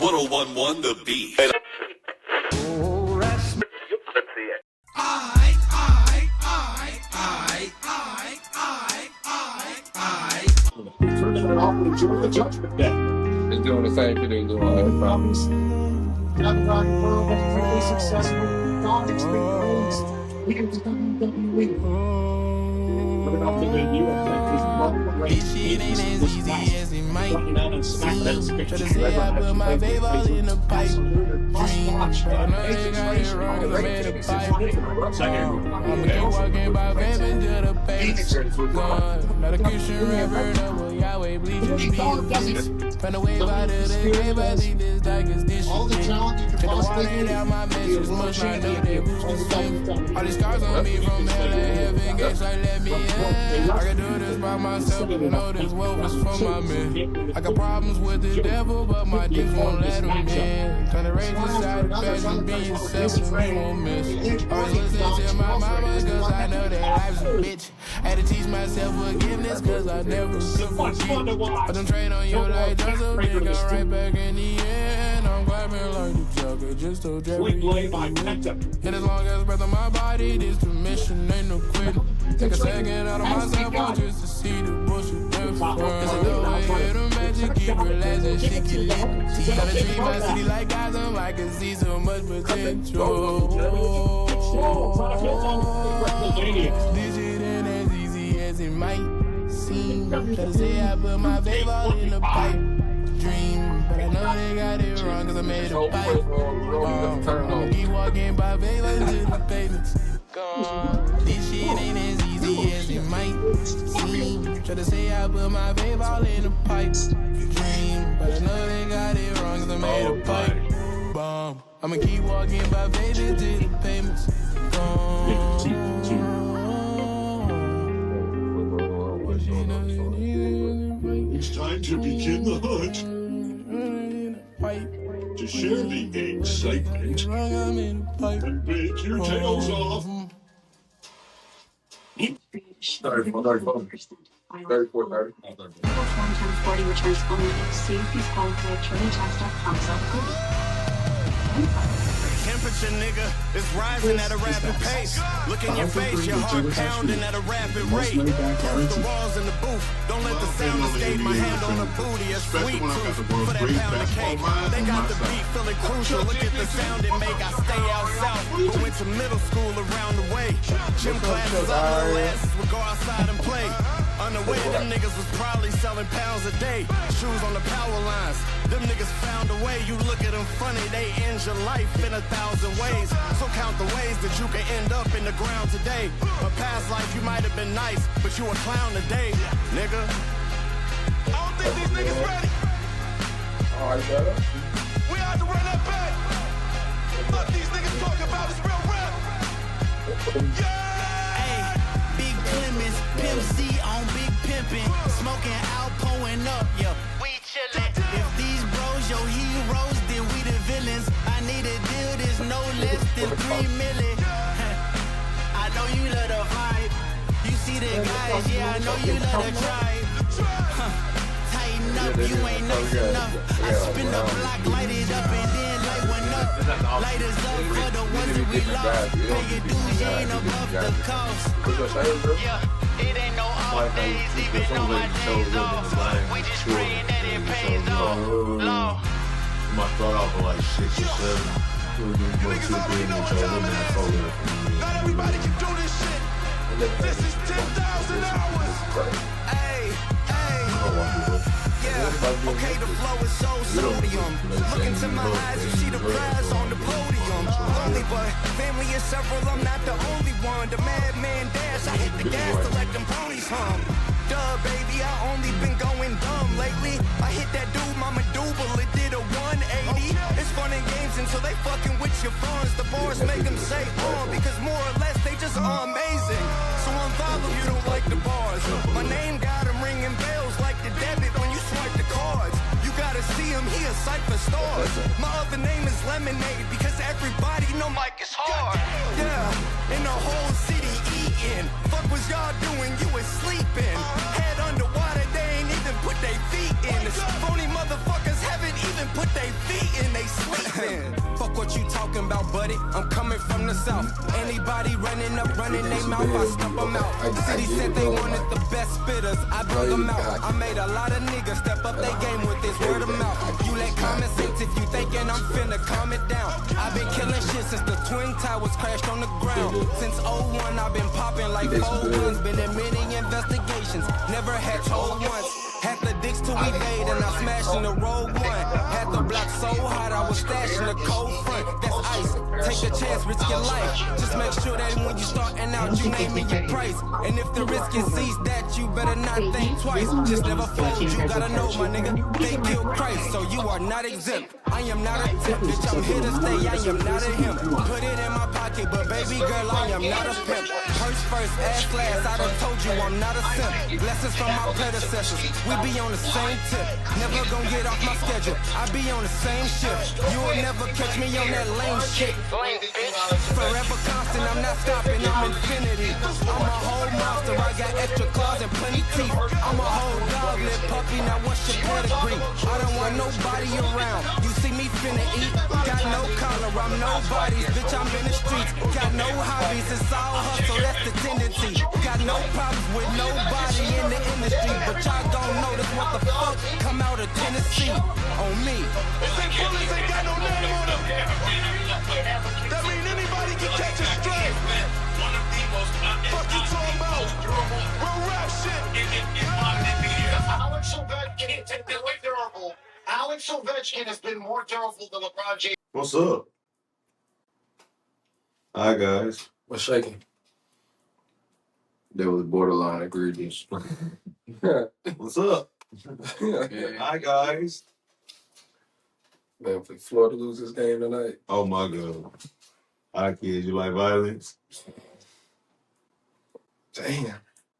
1011 The Beat. Turn it off and enjoy the judgment day. It's doing the same thing they're doing all the problems. Advertising world has been really successful. Contextually Speaking Leaders of WWE. What about the way you are playing this one way? This shit ain't as easy as it might seem. Try to say I put my vape all in the pipe. Dream, but I know they got it wrong 'cause I made a pipe. I'ma keep walking by vape until the paper's gone. Not a Christian rapper, no, but Yahweh bleed your beats. Find a way out of the grave, I think this like is this shit. Take the water down my message, much I know they boost the flame. All these scars on me from hell to heaven, guess I let me in. I can do this by myself, but know this wealth is for my men. I got problems with the devil, but my dick won't let him in. Trying to raise the side of fashion, be yourself, and you won't miss. Always listen to my mama, cause I know that life's a bitch. Had to teach myself forgiveness, cause I never could forget. But don't trade on you like Joseph, nigga, right back in the end. I'm clapping like the Joker, just to drag me. And as long as breath on my body, this the mission, ain't no quitting. Take a second out of myself, just to see the bullshit different. It's a good way here to magic, keep relaxing, shit get lit. Gotta treat my city like Gotham, I can see so much potential. This shit ain't as easy as it might seem. Try to say I put my vape all in the pipe. Dream, but I know they got it wrong 'cause I made a pipe. I'ma keep walking by vape until the payments gone. This shit ain't as easy as it might seem. Try to say I put my vape all in the pipe. Dream, but I know they got it wrong 'cause I made a pipe. Bomb. I'ma keep walking by vape until the payments gone. It's time to begin the hunt. To share the excitement and bake your tails off. 34:30. 40 returns only. See if he's qualified. TurboTax.com. Temperature, nigga, is rising at a rapid pace. Look in your face, your heart pounding at a rapid rate. Close the walls in the booth. Don't let the sound escape. My hand on the booty, a sweet proof for that pound of cake. They got the beat feeling crucial. Look at the sound it make. I stay out south, but went to middle school around the way. Gym classes, other classes would go outside and play. Unaware, them niggas was probably selling pounds a day. Shoes on the power lines. Them niggas found a way. You look at them funny, they end your life in 1,000 ways. So count the ways that you can end up in the ground today. But past life you might have been nice, but you a clown today, nigga. I don't think these niggas ready. Alright, brother. We have to run that back. Fuck these niggas talking about is real rap. Yeah! Hey, Big Clemens, Pimp C on Big Pimpin', smoking out, pulling up, yeah. We chillin'. If these bros your heroes, then we the villains. I need a deal that's no less than 3 million. I know you love the vibe. You see the guys, yeah, I know you love the tribe. Tighten up, you ain't nice enough. I spin the block, light it up, and then light one up. Light us up for the ones that we lost. Pay your dues, you ain't above the cost. Yeah, it ain't no off days, even though my days off. We just praying that it pays off. Law. You might start off with like 6 or 7. Not everybody can do this shit. This is 10,000 hours. Hey, hey. Yeah, okay, the flow is so sodium. Look into my eyes, you see the prize on the podium. Lonely, but family is several, I'm not the only one. The madman dash, I hit the gas to let them ponies hum. Duh, baby, I only been going dumb lately. I hit that dude, Mama Double, it did a 180. It's fun and games until they fucking with your funds. The bars make them say, because more or less they just are amazing. So unfollow, you don't like the bars. My name got them ringing bells like the debit when you swipe the cards. You gotta see him, he a sight for stars. My other name is Lemonade because everybody know Mike is hard. Yeah, in the whole city eating. Fuck was y'all doing? You was sleeping. Head underwater, they ain't even put their feet in. Phony motherfuckers haven't even put their feet in. Fuck what you talking about, buddy. I'm coming from the south. Anybody running up, running their mouth, I stump them out. City said they wanted the best spitters, I bring them out. I made a lot of niggas step up their game with this word of mouth. You let common sense if you thinking I'm finna calm it down. I've been killing shit since the Twin Towers crashed on the ground. Since 01, I've been popping like 4 guns. Been in many investigations, never had told once. Had the dicks to evade and I smashed in the Rogue One. Had the block so hot I was stashing the cold front. That's ice. Take a chance, risk your life. Just make sure that when you starting out, you naming your price. And if the risk exceeds that, you better not think twice. Just never fold. You gotta know, my nigga, they killed Christ, so you are not exempt. I am not a tip, bitch. I'm here to stay. I am not a him. Put it in my pocket, but baby girl, I am not a pimp. Purse first, ass last. I done told you I'm not a simp. Lessons from my predecessors. We be on the same tip. Never gonna get off my schedule. I be on the same shift. You will never catch me on that lame shit. Forever constant, I'm not stopping. I'm infinity. I'm a whole monster. I got extra claws and plenty teeth. I'm a whole dog, little puppy. Now what's your pedigree? I don't want nobody around. You see me finna eat. Got no collar. I'm nobody's. Bitch, I'm in the streets. Got no hobbies. It's all hustle. That's the tendency. Got no problems with nobody in the industry. But y'all don't notice what the fuck come out of Tennessee on me. If they bullets ain't got no name on them, that mean anybody can catch a stray. Fuck you talking about? Real rap shit. Alex Ovechkin has been more durable than LeBron James. What's up? Hi, guys. What's shaking? That was borderline egregious. What's up? Hi, guys. Man, if Florida lose this game tonight. Oh, my God. Hi, kids. You like violence? Damn.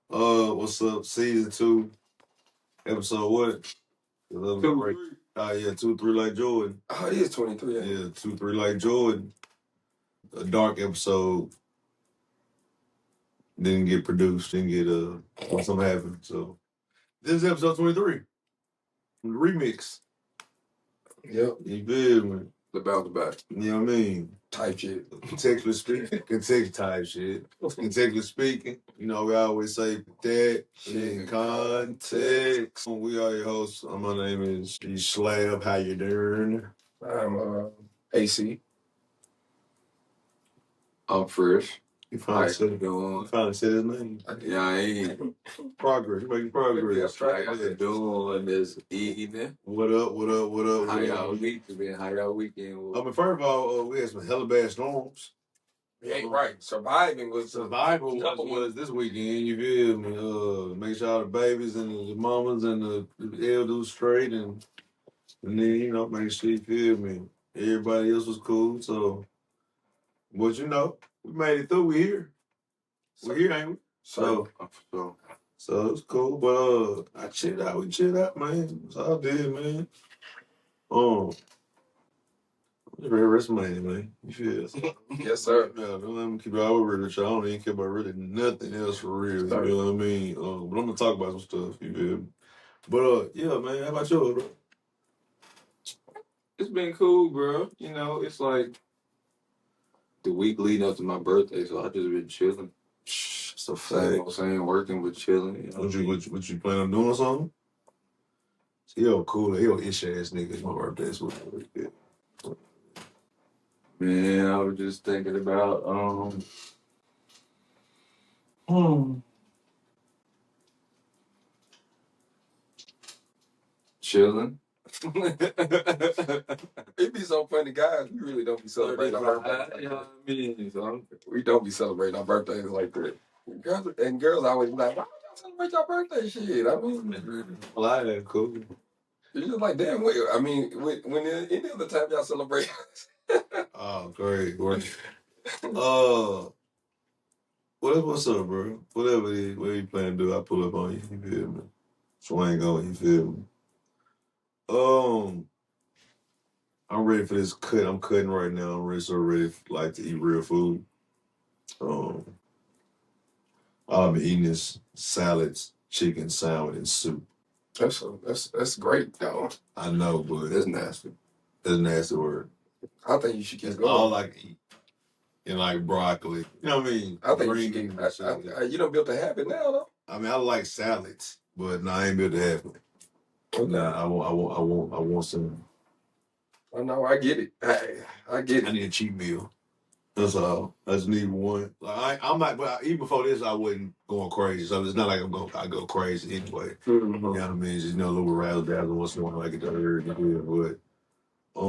What's up? Season 2, episode what? 2-3. Yeah, 2-3 like Jordan. Oh, it is 23. Yeah, 2-3 like Jordan. A dark episode didn't get produced, didn't get something happened. So this is episode 23. Remix. Yep. You feel me? The bounce back. You know what I mean? Type shit. Contextually speaking. Context type shit. Contextually speaking. You know, we always say that in context. We are your hosts. My name is Slab. How you doing? I'm AC. I'm fresh. You finally said his name. Yeah, I ain't. Progress. You're making progress. How you doing this evening? What up? How y'all weekend? How y'all weekend was? I mean, first of all, we had some hella bad storms. Yeah, right. Surviving was this weekend. You feel me? Make sure all the babies and the mamas and the elders straight, and then make sure you feel me. Everybody else was cool. So, but we made it through. We're here. We're here, ain't we? So it's cool. But I chilled out. We chilled out, man. That's all I did, man. Rest money, man. You feel? Yes, sir. Yeah, don't let me keep it all real with y'all. I don't even care about really nothing else for real. You know what I mean? But I'm gonna talk about some stuff. You feel me? But yeah, man. How about yours, bro? It's been cool, bro. It's like the week leading up to my birthday, so I just been chilling. It's a Same fact. working but chilling. What you plan on doing something? Yo, cool. He an ish ass nigga. It's my birthday. So Man, I was just thinking about chilling. It be so funny, guys. We really don't be celebrating our birthdays. You know what I mean? So we don't be celebrating our birthdays like that. Girls always be like, why don't y'all celebrate your birthday shit? I mean, well, that's cool. It's just like, damn, I mean, when any other time y'all celebrate. Oh, great. What's up, bro? Whatever you plan to do, I pull up on you. You feel me? Swing on you, feel me? I'm ready for this cut. I'm cutting right now. I'm ready to eat real food. All I've been eating is salads, chicken, salad, and soup. That's great, though. I know, but That's nasty. that's a nasty word. I think you should keep That's going. all I can eat. And like broccoli. You know what I mean? I think Greens you and should shit. you don't build a habit now, though. I mean, I like salads, but I ain't built to have it. Okay. Nah, I want some. I know, I get it. I get I it. need a cheat meal. That's all. I just need one. Like I'm not. But even before this, I wasn't going crazy. So it's not like I go crazy anyway. Mm-hmm. You know what I mean? Just a little razzle dazzle once in a while, like the urge to do it. But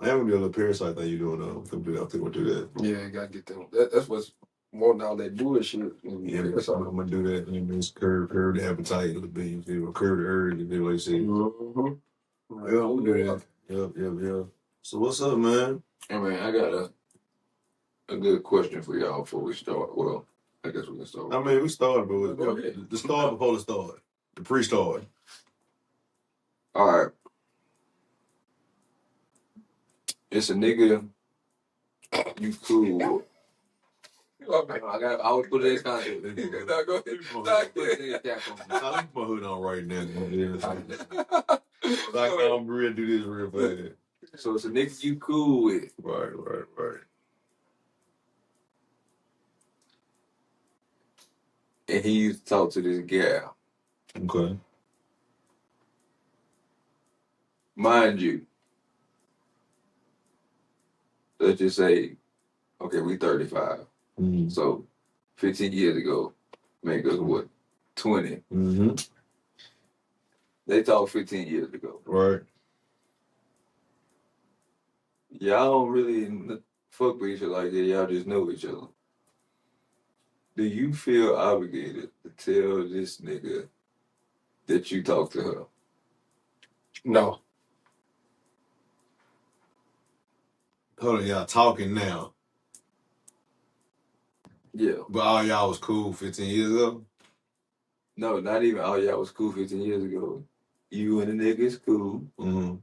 I am gonna do a little parasite thing you doing. Come do that. I think we'll do that. Yeah, you gotta get them. That's what's more now that bullshit. Yeah, I'm gonna do that. And just curb the appetite a little bit. You feel? Curb the urge. You feel like you said? Mm-hmm. Yeah, I'm gonna do that. Yep. So what's up, man? Hey man, I got a good question for y'all before we start. Well, I guess we can start. I mean, we started, but Go ahead. the start before the start, the pre-start. All right. It's a nigga you cool. I always put it in context. No, go ahead. Put it in cap on. I put my hood on right now. Like I'm ready to do this real fast. So it's a nigga you cool with. Right. And he used to talk to this gal. Okay. Mind you, let's just say, okay, we 35. Mm-hmm. So 15 years ago, make us what? 20. Mm-hmm. They talked 15 years ago. Right. Y'all don't really fuck with each other like that. Y'all just know each other. Do you feel obligated to tell this nigga that you talk to her? No. Hold on, y'all talking now. Yeah. But all y'all was cool 15 years ago? No, not even all y'all was cool 15 years ago. You and the nigga is cool. Mm-hmm.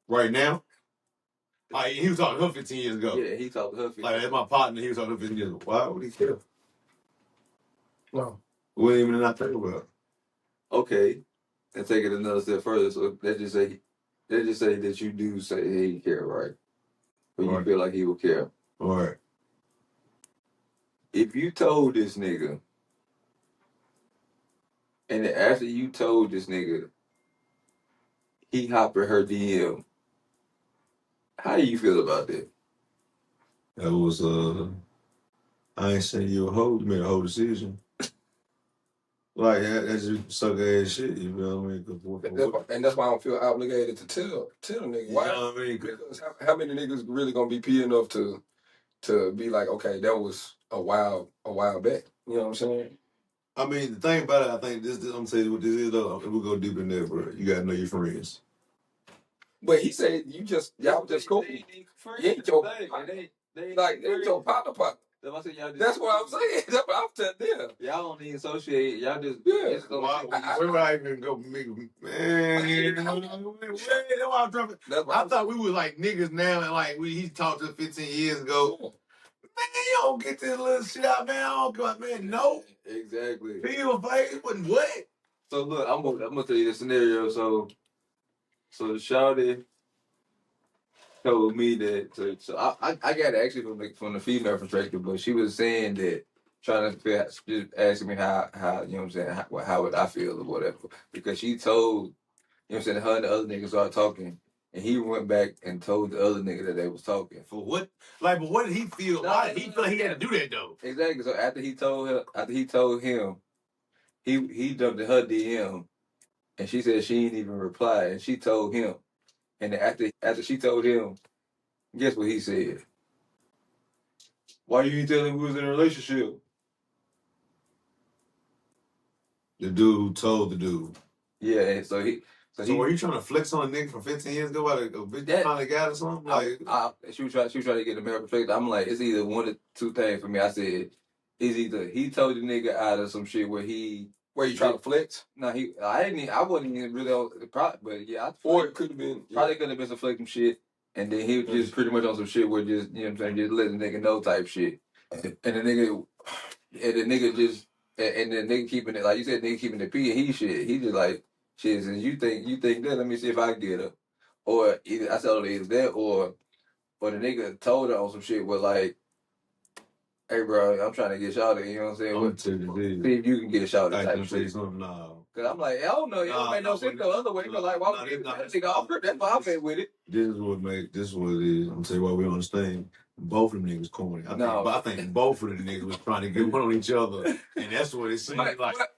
Right now? Like, he was talking to her 15 years ago. Yeah, he talked to her 15 Like, that's my partner, he was talking to her 15 years ago. Why would he care? No. What even not think about? Okay. And take it another step further. So let's just say that you do say, hey, you care, right? But you feel like he will care. All right. If you told this nigga, and then after you told this nigga, he hopped in her DM, how do you feel about that? That was, I ain't saying you a hoe, you made a whole decision. Like, that's just suck ass shit, you know what I mean? And that's why I don't feel obligated to tell the nigga. Why? You know what I mean? Because how many niggas really gonna be P enough to be like, okay, that was a while back. You know what I'm saying? I mean, the thing about it, I think this I'm gonna tell you what this is though. We'll go deep in there, bro. You gotta know your friends. But he said y'all just cool. You ain't your partner. That's what I'm saying. That's what I'm telling them. Y'all don't even associate. Y'all just Where would I even go, man? I thought we was like niggas now, and like he talked to 15 years ago. Man, you don't get this little shit out, man. I don't go out, man. No. Exactly. Feel face, but what? So look, I'm gonna tell you the scenario. So the shawty told me that. So I got it actually from the female perspective, but she was saying that, trying to just asking me how you know what I'm saying, how would I feel or whatever, because she told, you know what I'm saying, her and the other niggas started talking. And he went back and told the other nigga that they was talking. For what? Like, but what did he feel? Why did he feel like he had to do that though? Exactly. So after he told him, he jumped in her DM, and she said she didn't even reply, and she told him, and then after she told him, guess what he said? Why you didn't tell him we was in a relationship? The dude who told the dude. Yeah, and so were you trying to flex on a nigga from 15 years ago about a bitch kind of guy or something? Like, she was trying to get the male perspective. I'm like, it's either one or two things for me. I said, it's either he told the nigga out of some shit where you trying to flex? No, I wasn't even really on the product, but yeah, or it could have been probably could have been some flexing shit, and then he was just pretty much on some shit where just, you know what I'm saying, just let the nigga know type shit, and the nigga keeping it, like you said, nigga keeping the P, and he just like, shit, since you think that, let me see if I can get her. Or either I said either that, or Or the nigga told her on some shit with like, hey bro, I'm trying to get shouted, you know what I'm saying? I'm telling you, See if you can get shouted type say shit. something now. Cause I'm like, I don't know, it don't make no sense no other way. Cause like, why would you that nigga offer? That's why I'm in with it. This is what it is. I'm gonna tell you why we understand. Both of them niggas corny. I think both of them niggas was trying to get one on each other, and that's what it seemed like.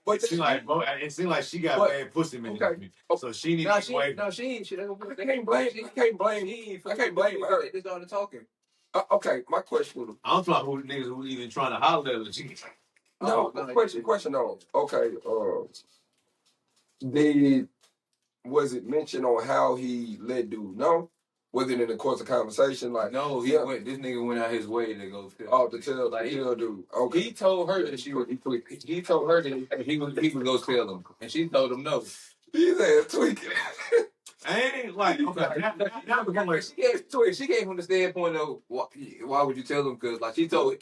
It seemed like she got bad pussy management, so she needs to wait. No, she ain't. They can't blame. I can't blame her. They started talking. Okay, my question. I'm talking who the niggas who even trying to holler at her. Question on. Okay, was it mentioned on how he let dude know? Was it in the course of conversation? Like, no, this nigga went out his way to go tell. Oh, to tell dude. Okay. He told her that he told her that he would go tell him, and she told him no. He's ass tweaking. Ain't like okay. She gave him the standpoint of why would you tell him? Because like she told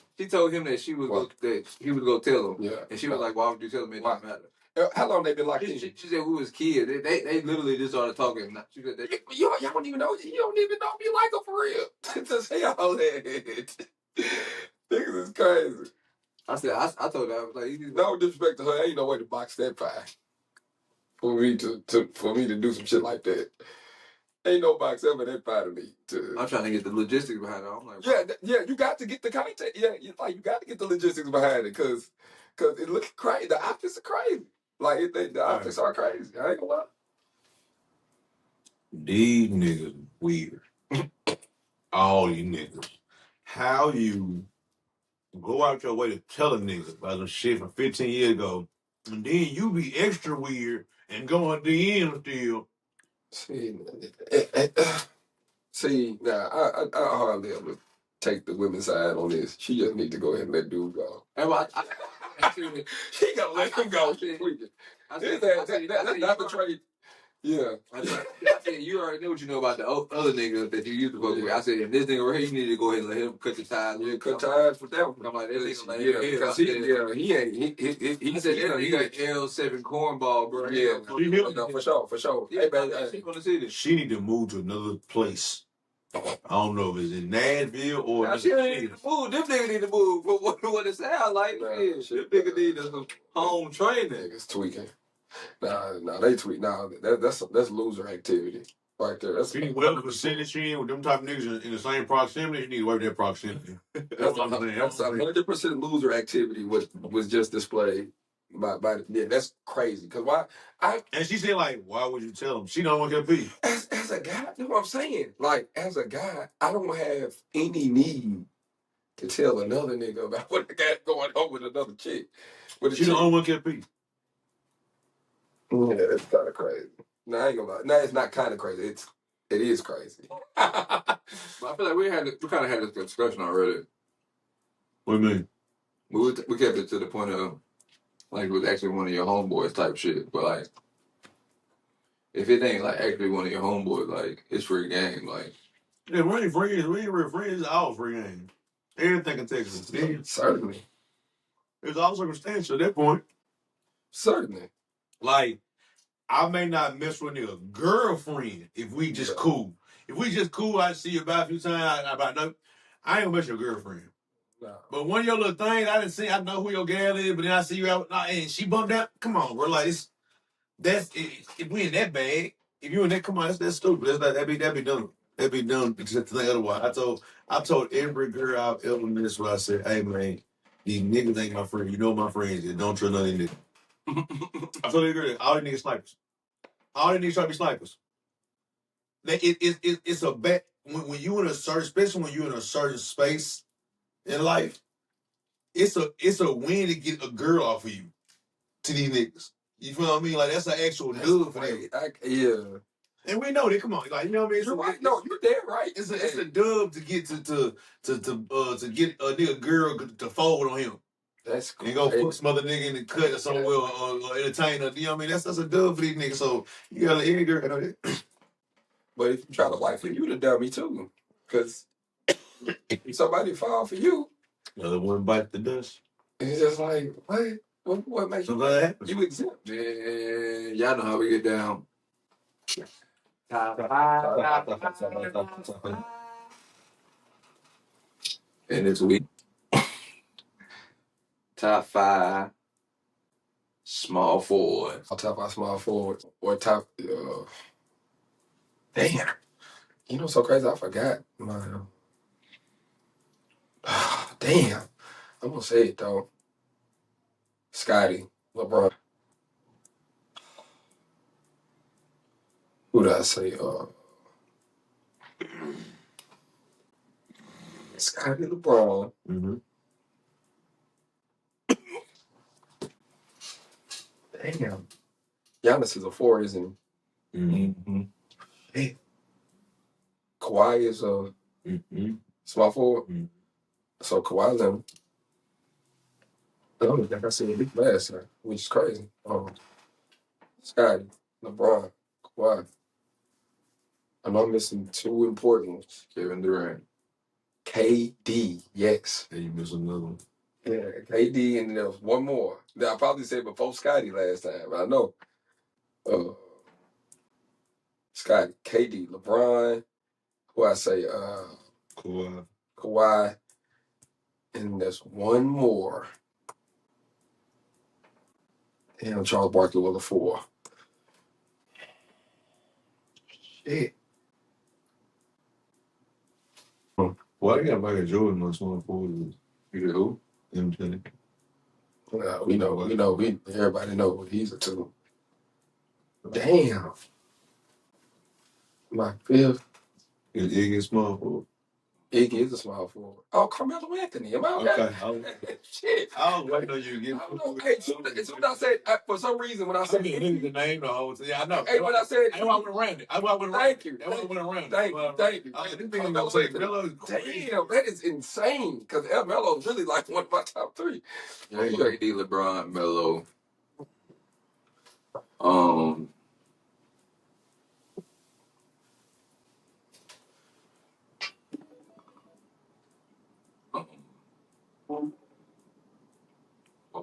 him that he was go tell him. Yeah. And she was like, why would you tell him? It doesn't matter. How long they been locked in? She said we was kids. They literally just started talking. She said y'all don't even know. You don't even know me like her for real. To say all that. Niggas is crazy. I told her I was like, no disrespect to her. Ain't no way to box that pie. For me to do some shit like that. Ain't no box ever that pie to me. I'm trying to get the logistics behind it. I'm like, yeah, you got to get the content. Yeah, you got to get the logistics behind it because it looks crazy. The optics are crazy. Like the optics are crazy. I ain't gonna lie. These niggas weird. All you niggas. How you go out your way to tell a nigga about some shit from 15 years ago, and then you be extra weird and go on DM still. See, now I hardly ever take the women's side on this. She just need to go ahead and let dude go. She gotta let him go. That's not the trade. Yeah. I said, you already know what you know about the other nigga that you used to fuck with. I said, if this nigga right here, you need to go ahead and let him cut the ties. Yeah, cut ties with that one. I'm like, this nigga, he said, he got L7 cornball, bro. Yeah, no, for sure. Yeah, hey, baby, she wanna see this. She need to move to another place. I don't know if it's in Nashville or. Now, she don't need to move. Them niggas need to move. What it sound like? Them niggas need some home training. Niggas tweaking. Nah, they tweet. Nah, that's loser activity right there. That's whatever percentage you in with them type of niggas in the same proximity, you need to work that proximity. That's 100% loser activity. Was just displayed by that's crazy. Cause why? And she said like, why would you tell him? She don't want to compete. As a guy, you know what I'm saying? Like as a guy, I don't have any need to tell another nigga about what I got going on with another chick. She the only one can compete. Yeah, it's kind of crazy. No, I ain't gonna lie. No, it's not kind of crazy. It is crazy. But I feel like we kind of had this discussion already. What do you mean? We kept it to the point of like it was actually one of your homeboys type shit. But like, if it ain't like actually one of your homeboys, like it's free game. Like, yeah, we ain't friends. We ain't real friends. It's all free game. Everything in Texas. Certainly. It's all circumstantial at that point. Certainly. Like, I may not mess with a girlfriend if we just cool. If we just cool, I see you about a few times. I ain't gonna mess with your girlfriend. No. But one of your little things, I know who your gal is, but then I see you out and she bumped out. Come on, bro. Like, if we in that bag, if you in that, come on, that's stupid. That'd be done. That'd be done because the thing otherwise. I told every girl I've ever met this what I said, hey man, these niggas ain't my friend. You know my friends is. Don't trust none of these niggas. I told you all these niggas snipers. All these niggas try to be snipers. It's a bet when you in a certain, especially when you in a certain space in life. It's a win to get a girl off of you to these niggas. You feel what I mean? Like that's an actual dub for them. Yeah. And we know that. Come on, like you know what I mean? You're right. No, you're dead right. It's a dub to get to get a nigga girl to fold on him. That's cool. And go put some other nigga in the cut or somewhere or entertain her. You know what I mean? That's a dub for these niggas. So you gotta let any girl know that. But if you try to wife for you to dummy too, because if somebody fall for you, another one bite the dust. It's just like what makes you exempt? Yeah, y'all know how we get down. And this week, top 5 small forward. Top 5 small forward or top. Damn. You know, so crazy. I forgot. Damn. I'm gonna say it though. Scotty, LeBron. Who did I say? Scotty, LeBron. Mm-hmm. Damn. Giannis is a 4, isn't he? Mm-hmm. Hey. Kawhi is a small forward. Mm-hmm. So Kawhi's in. I don't think I seen a big last time, which is crazy. Scotty, LeBron, Kawhi. I know I'm missing 2 important ones. Kevin Durant. KD, yes. Hey, you missed another one. Yeah, KD, and there was one more that I probably said before Scotty last time. I know. Scotty, KD, LeBron, who I say, Kawhi, and there's one more. Damn, Charles Barkley was a 4. Shit. Why they got Michael Jordan on small forward? You know who? MJ. We know, everybody know he's a 2. Damn. My 5th. Is Iggy small forward? Iggy is a small forward. Oh, Carmelo Anthony. Am I okay? Shit. I was waiting on you to get. I don't know. Hey, so when I said, for some reason, when I said Iggy, the name the whole time. Yeah, I know. Hey, when I said, that's why I went around it. Thank you. That's why I went around it. Thank you. Melo is crazy. Damn, that is insane. Because Melo is really like one of my top 3. Yeah, KD, LeBron, Melo.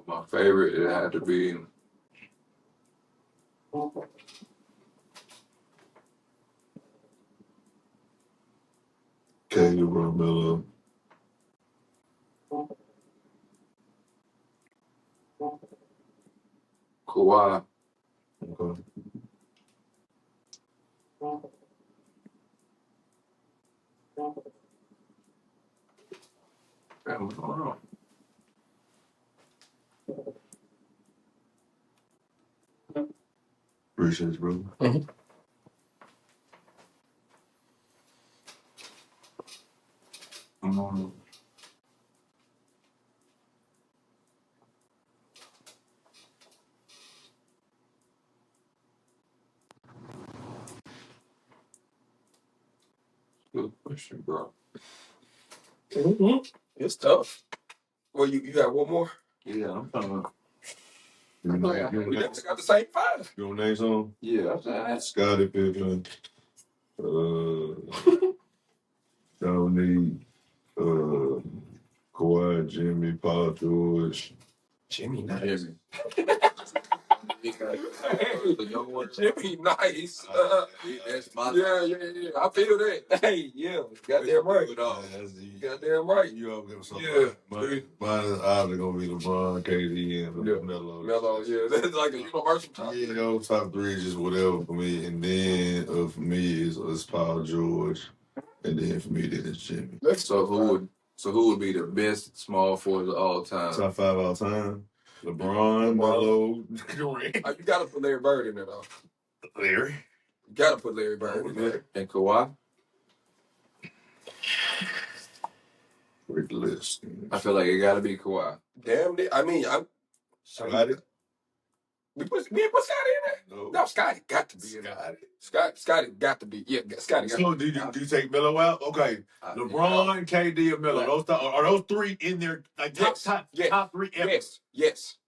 My favorite, it had to be KD, LeBron, Melo. Kawhi. Okay. Damn, what's going on? Appreciate you, brother. Good question, bro. It's tough. Well, you got one more? Yeah, I'm trying to. We never got the same 5. You want to name some? Yeah, Scottie Pippen. Dominique. Kawhi, Jimmy, Paul George. Jimmy, nice. Jimmy, nice. that's my Yeah. I feel that. Hey, yeah. Goddamn right. Goddamn right. You all give something. Yeah. Mine is either going to be LeBron, KD, and Melo. Melo, yeah. That's like a universal top 3. You know, top 3 is just whatever for me. And then for me is Paul George. And then for me, then it's Jimmy. So who would be the best small forward of all time? Top 5 all time. LeBron, Melo, Durant. You got to put Larry Bird in there, though. Larry. You got to put Larry Bird in there. And Kawhi? Read the list. I feel like it got to be Kawhi. Damn it. I mean, Scotty? We put Scotty in there? No, Scotty got to be in there. Scotty got to be. Yeah, Scotty got to be. So do you take Melo out? Okay. LeBron, KD, and Melo. Are those 3 in there? Like top 3 ever? Yes.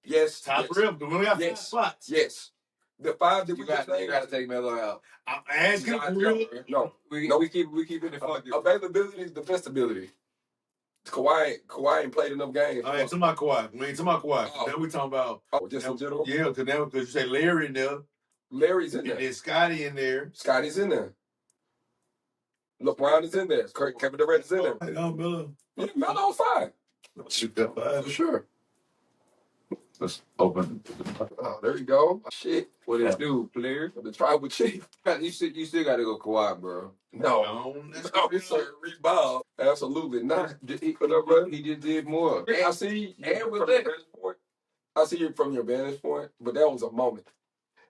Top 3 of them. We only got 5 spots. Yes. The 5 that you got to take Melo out. I'm asking for real. No, we keep it in fun. Availability is the best ability. Kawhi ain't played enough games. All right, talking about Kawhi. We ain't talking about Kawhi. Now we talking about. Just in general? Yeah, because you say Larry in there. Larry's in there. And then Scotty in there. Scotty's in there. LeBron is in there. Kevin Durant is in there. Melo. Yeah, Melo's fine. Shoot that five. For sure. Let's open. Oh, there you go. Shit. What it do, player? The tribal chief. You still got to go Kawhi, bro. No, it's a rebound. Absolutely not. He just did more. I see. And with that, I see it from your vantage point, but that was a moment.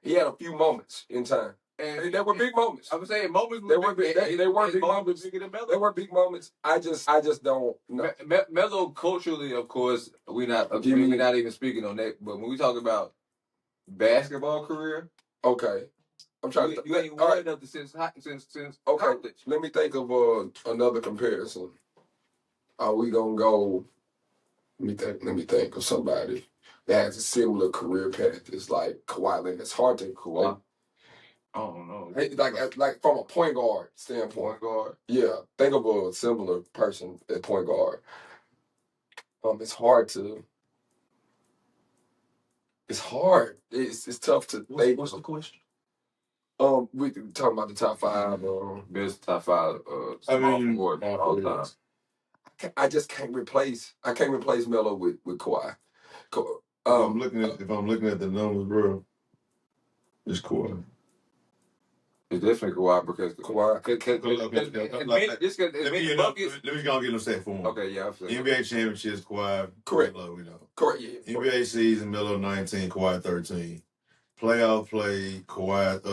He had a few moments in time. And they were big moments. I'm saying moments. They were big moments. They were big moments. I just don't know. Melo culturally, of course, we're not even speaking on that. But when we talk about basketball career, okay, I'm trying to. You ain't worried enough since college. Let me think of another comparison. Are we gonna go? Let me think of somebody that has a similar career path. It's like Kawhi Leonard. It's hard to Kawhi. I don't know. Like from a point guard standpoint. Yeah, think of a similar person at point guard. It's hard to. It's hard. It's tough to. What's the question? We talking about the top five. Best top five. Forward all time. I just can't replace. I can't replace Melo with Kawhi. If I'm looking at the numbers, bro, it's Kawhi. It's definitely Kawhi because Kawhi. Let me go get them set for him. Okay, yeah. NBA championships, Kawhi. Correct. Melo, we know. Correct. Yeah. NBA season, Melo 19, Kawhi 13. Playoff play, Kawhi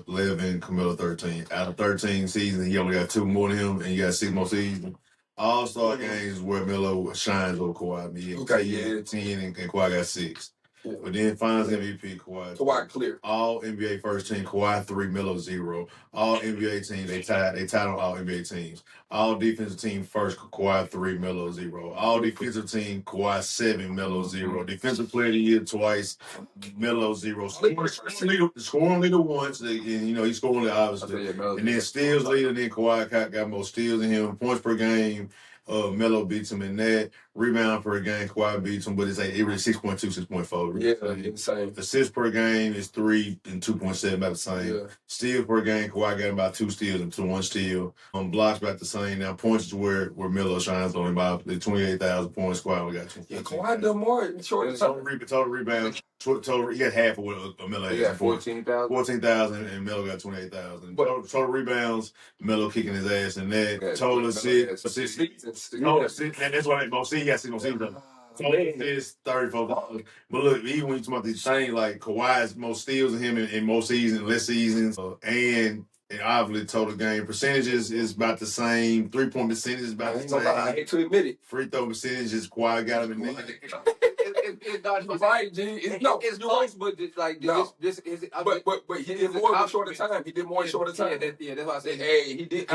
11, Camelo 13. Out of 13 seasons, he only got 2 more than him, and you got 6 more seasons. All-Star games where Melo shines over Kawhi. He had 10 and Kawhi got 6. Yeah. But then Finals MVP, Kawhi clear. All NBA first team, Kawhi 3, Melo 0. All NBA teams, they tied on all NBA teams. All defensive team first, Kawhi 3, Melo 0. All defensive team, Kawhi 7, Melo 0. Defensive player of the year twice, Melo 0. Scoring leader once, and he's scoring obviously. And then steals leader, then Kawhi got more steals than him. Points per game, Melo beats him in that. Rebound per game, Kawhi beats him, but it's like really 6.2, 6.4. Yeah, insane. Assists per game is 3 and 2.7, about the same. Yeah. Steals per game, Kawhi got about 2 steals and 1 steal. Blocks about the same. Now points is where Melo shines on about the 28,000 points. Kawhi only got 2. Yeah, Kawhi done more in short total rebounds. Total, he got half of what Melo had. He got 14,000. 14,000, and Melo got 28,000. Total rebounds, Melo kicking his ass in that. Total assists. And that's why most he got 6 more seasons. Total assists, 34. But look, even when you talk about these things like Kawhi's most steals than him in most seasons, less seasons, and obviously total game percentages is about the same. 3-point percentage is about the same. I hate to admit it. Free throw percentage is Kawhi got him in there. It's close, but it's like this. But he did more in a shorter time. He did more in a shorter time. Yeah, that's why I said. Hey, he did.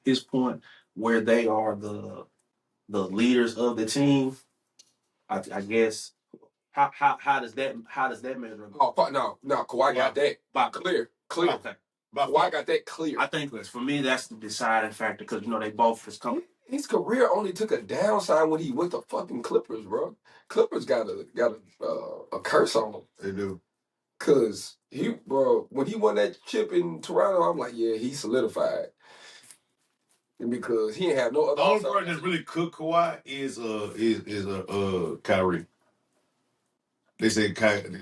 His point where they are the leaders of the team. I guess how does that measure? Oh no, Kawhi got that by clear. Okay. Kawhi got that clear. I think for me that's the deciding factor because they both is coming. His career only took a downside when he went to fucking Clippers, bro. Clippers got a curse on him. They do. Cause when he won that chip in Toronto, I'm like, yeah, he solidified. Because he didn't have no other. The only person that's really cooked Kawhi is Kyrie. They say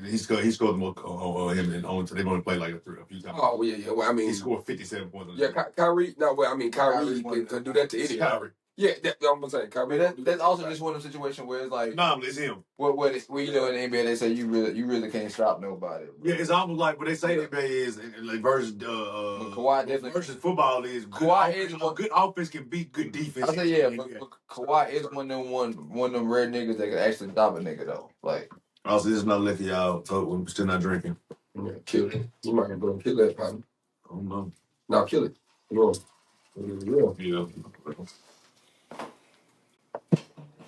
he scored more on him and on. They're going to play like a few times. Oh yeah. Well, I mean, he scored 57 points. Yeah, Kyrie. No, well, I mean, Kyrie can do that to anybody. Kyrie. Yeah, I'm gonna say Kyrie. That's also just one of the situations where it's like, but it's him. When in the NBA they say you really can't stop nobody. Bro. Yeah, it's almost like what they say the NBA is like versus Kawhi definitely versus football is Kawhi is good offense can beat good defense. I say yeah, but Kawhi is one of them rare niggas that can actually stop a nigga though. Like also, this is not liquor, y'all. So we're still not drinking. Yeah, kill it. You might go kill that partner. I don't know. No, kill it. Yeah.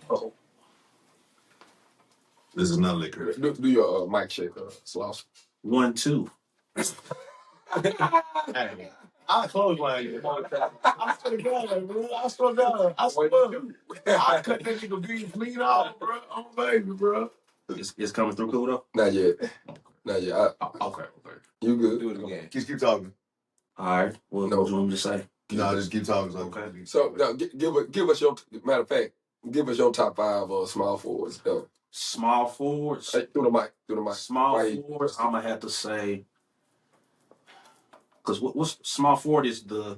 Oh. This is not liquor. Do your mic shake, Sloss. 1, 2. Hey, I close like I swear to God, bro. I swear. I cut that nigga beat clean off, bro. I'm a baby, bro. It's coming through cool though? Not yet. Okay. You good? Do it again. Keep talking. All right. What do you want me to say? No, just keep talking. Okay. So now, give us your matter of fact. Give us your top 5 small forwards. Small forwards. Hey, through the mic. Small forwards. I'm gonna have to say, because what's small forward is the.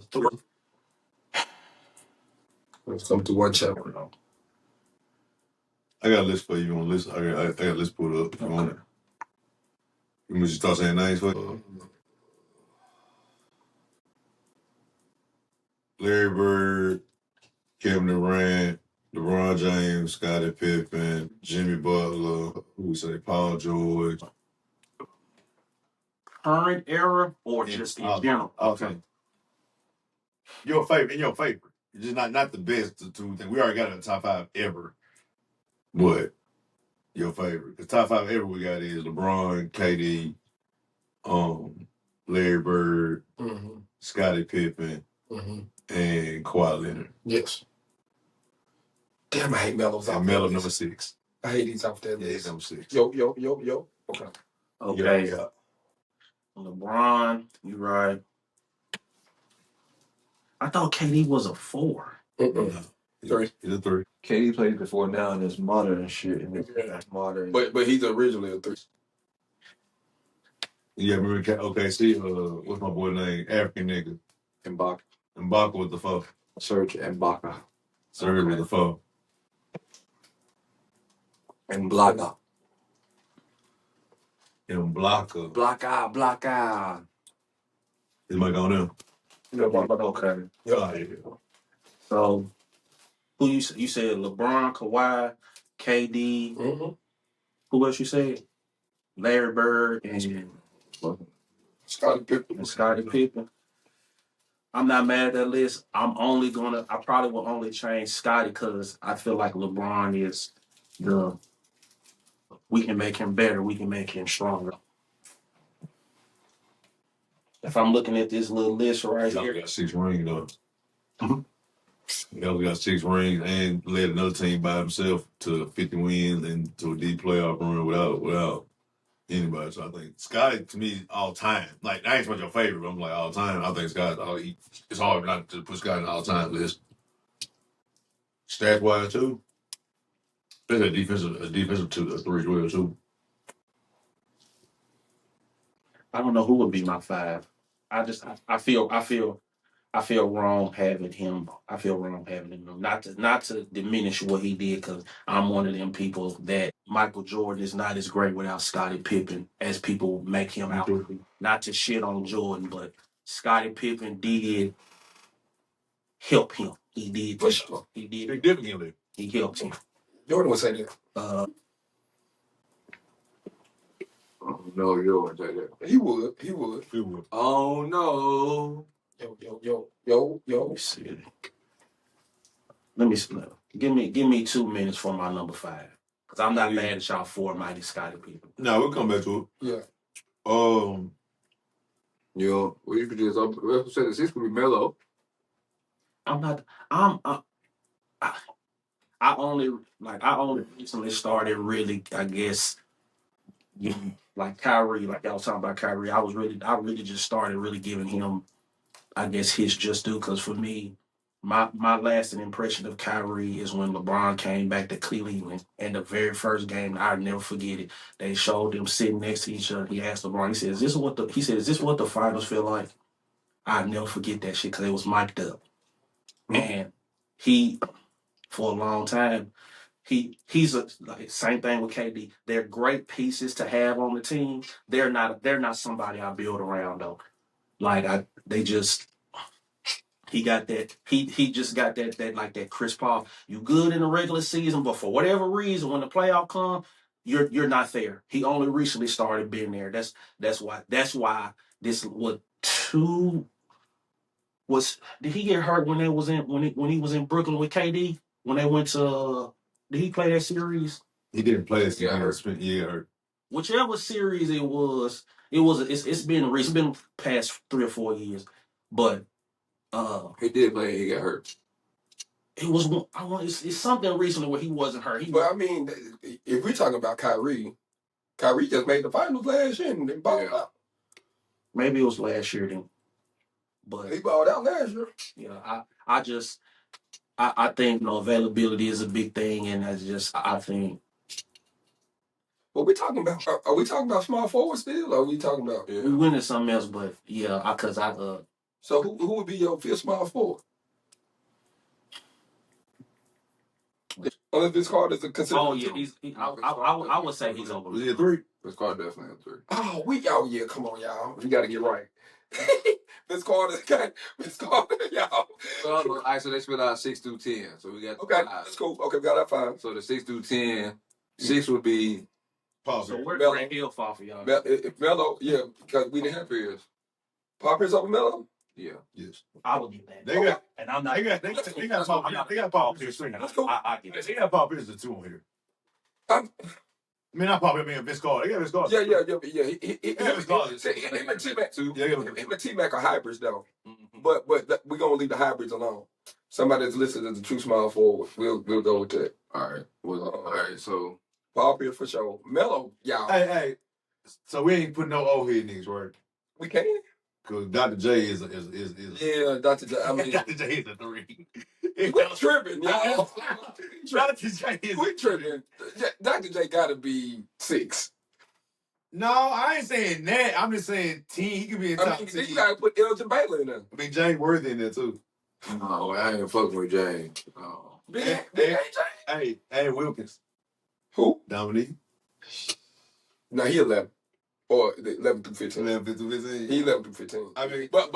Let's come to one chapter. I got a list for you. You want a list? I got a list put up. You want it? You want to start saying names for you? Larry Bird, Kevin Durant, LeBron James, Scottie Pippen, Jimmy Butler, who we say, Paul George. Current era or just in general? Okay. Your favorite. Just not the best of two things. We already got a top 5 ever. But your favorite. The top 5 ever we got is LeBron, KD, Larry Bird, Scottie Pippen, and Kawhi Leonard. Yes. Damn, I hate Melo's off. Melo number 6. I hate these off that Yeah, list. he's number 6. Yo. Okay. Yeah. LeBron, you right. I thought KD was a 4. No, he's a 3. KD played before now and it's modern shit. And it's modern. But he's originally a 3. Yeah, remember, okay, see, what's my boy name? African nigga. Mbaka with the 4. Serge Ibaka. Serge with the 4. And Blaka. Blaka. Is my going now? Okay. Yeah. So, who you said LeBron, Kawhi, KD. Who else you said? Larry Bird and Scottie Pippen. I'm not mad at that list. I probably will only change Scottie because I feel like LeBron is we can make him better. We can make him stronger. If I'm looking at this little list right here. Got 6 rings, though. He got 6 rings and led another team by himself to 50 wins and to a deep playoff run without anybody. So I think Scottie, to me, all time. Like, I ain't much your favorite, but I'm like, all time. I think Scottie, it's hard not to put Scottie on the all-time list. Stats-wise, too. There's a defensive 2, 3 as well, too. I don't know who would be my 5. I feel wrong having him. I feel wrong having him. Not to diminish what he did, because I'm one of them people that Michael Jordan is not as great without Scottie Pippen as people make him out. Not to shit on Jordan, but Scottie Pippen did help him. He did. For sure. He did. Significantly. He helped him. Jordan would say that. No, you don't say that. He would. Oh no. Yo. Let me see. Give me 2 minutes for my number 5. Because I'm not mad at y'all 4 mighty Scottie Pippen. No, we'll come back to it. Yeah. Yo, what you could do is I said the 6 could be Melo. I only recently started really, I guess, like Kyrie, like y'all was talking about Kyrie. I really just started really giving him, I guess, his just due. Because for me, my lasting impression of Kyrie is when LeBron came back to Cleveland, and the very first game, I'll never forget it. They showed them sitting next to each other. He asked LeBron, he said, is this what the finals feel like? I'll never forget that shit because it was mic'd up. And he, for a long time, he's like same thing with KD. They're great pieces to have on the team. They're not somebody I build around though. Like he got that. He just got that like that Chris Paul. You good in the regular season, but for whatever reason, when the playoff come, you're not there. He only recently started being there. That's why this what 2 was. Did he get hurt when he was in Brooklyn with KD? When they went to, did he play that series? He didn't play this game. Yeah. Whichever series it was. It's been recent. It's been past 3 or 4 years, but he did play. He got hurt. It was. It's something recently where he wasn't hurt. But I mean, if we're talking about Kyrie just made the finals last year and balled out. Maybe it was last year then. But He balled out last year. yeah, I think availability is a big thing, and I think. What we talking about? Are we talking about small forward still? Or are we talking about? We went to something else, but yeah, So who would be your fifth small forward? Unless Vince Carter is considered. Oh yeah, I would say he's over. Was he a 3? Vince Carter definitely a 3. Oh yeah, come on, y'all. We gotta get right. Vince Carter, y'all. So, all right, so they split out 6 through 10. So we got Okay, 5. that's cool. Okay, we got that 5. So the 6 through 10, 6 would be Paul So Pierce. where Melo. Grant Hill fall for y'all? If Melo, yeah, because we didn't have Pierce. Paul Pierce over Melo. Yeah. Yes. I would get that. They got And I'm not. they got Paul Pierce. That's cool. I get it. They got Paul Pierce the 2 on here. I'm- I mean, not Paul Pierce. I mean, Vince Carter. They got Vince Carter. Yeah. Vince Carter. Him and T-Mac too. Yeah, Him and T-Mac are hybrids though. Mm-hmm. But we're gonna leave the hybrids alone. Somebody that's listed as a true small forward. We'll go with that. All right. Well, all right. So Paul Pierce for sure. Melo, y'all. Hey. So we ain't putting no old head niggas, right? We can. Because Dr. J is Yeah, Dr. J. I mean, Dr. J is a 3. we tripping, y'all. Dr. J is We tripping. Dr. J gotta be 6. No, I ain't saying that. I'm just saying 10. He could be in top 10. You gotta put Elgin Baylor in there. I mean, James Worthy in there too. no, I ain't fucking with James. Oh. Big AJ. Hey, Wilkins. Who? Dominique. No, he 11. Or 11 through 15. 11 to 15. He 11 through 15. I mean, but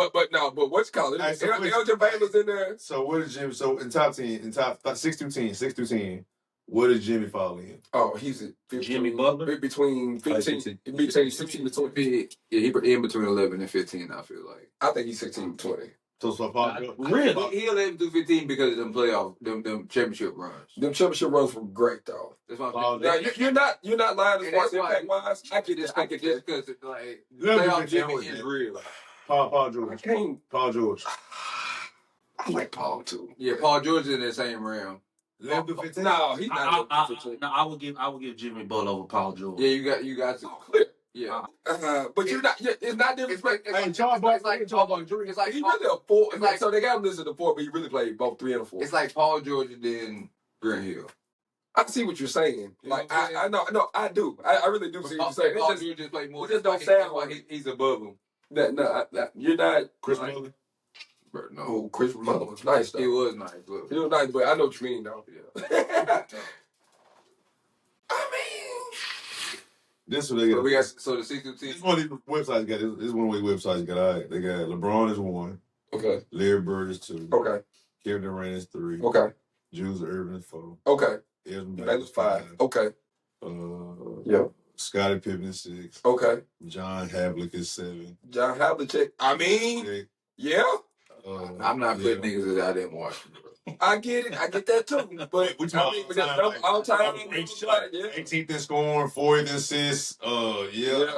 what's called it? Elgin Baylor's in there. So what is Jimmy? So in top 10, in top 6 through 10, what does Jimmy fall in? Oh, he's at 15. Jimmy Butler? Between 15. Between 16 to 20. Yeah, he in between 11 and 15, I feel like. I think he's 16 to 20. So Paul Really? He 11 through 15 because of them playoff, them championship runs. Them championship runs were great though. That's why Paul, Now you're not lying as far as that's why- impact wise. I get this. because like Let me playoff get Jimmy down is with real. Paul I George. can't. Paul George. I like Paul too. Yeah, Paul George is in that same round. 11 to 15. No, he's not. I would give Jimmy Butler over Paul George. Yeah, you got to. Clear. Yeah. But you're not. It's not different. Hey, Charles Barkley. It's like He's really a 4. It's like- So they got him listed as a 4, but he really played both 3 and a 4. it's like Paul George and then Grant Hill. I see what you're saying. You know Like what I'm saying? I know. No, I do. I really do see what you're saying. Paul It George just played more. it just That's don't why sound why like- he's above him. you're not. Chris like, Mullin. But no, Oh, Chris Mullin was nice though. he was nice. But He was nice, but I know what you mean though. yeah. I mean, This is what they got. So we got the 6 through 10. This one of these websites got. This is one of these websites got. All right, they got LeBron is 1, okay, Larry Bird is 2, okay, Kevin Durant is 3, okay, Jules Irvin is 4, okay. Elgin That Baylor was is 5. Okay, yeah, Scottie Pippen is 6, okay. John Havlicek is 7, John Havlicek. I mean, 6, yeah, I'm not putting niggas that I didn't watch. I get it. I get that too. But We I mean, but that's all time. Yeah. 18th in scoring, 4th in assists. I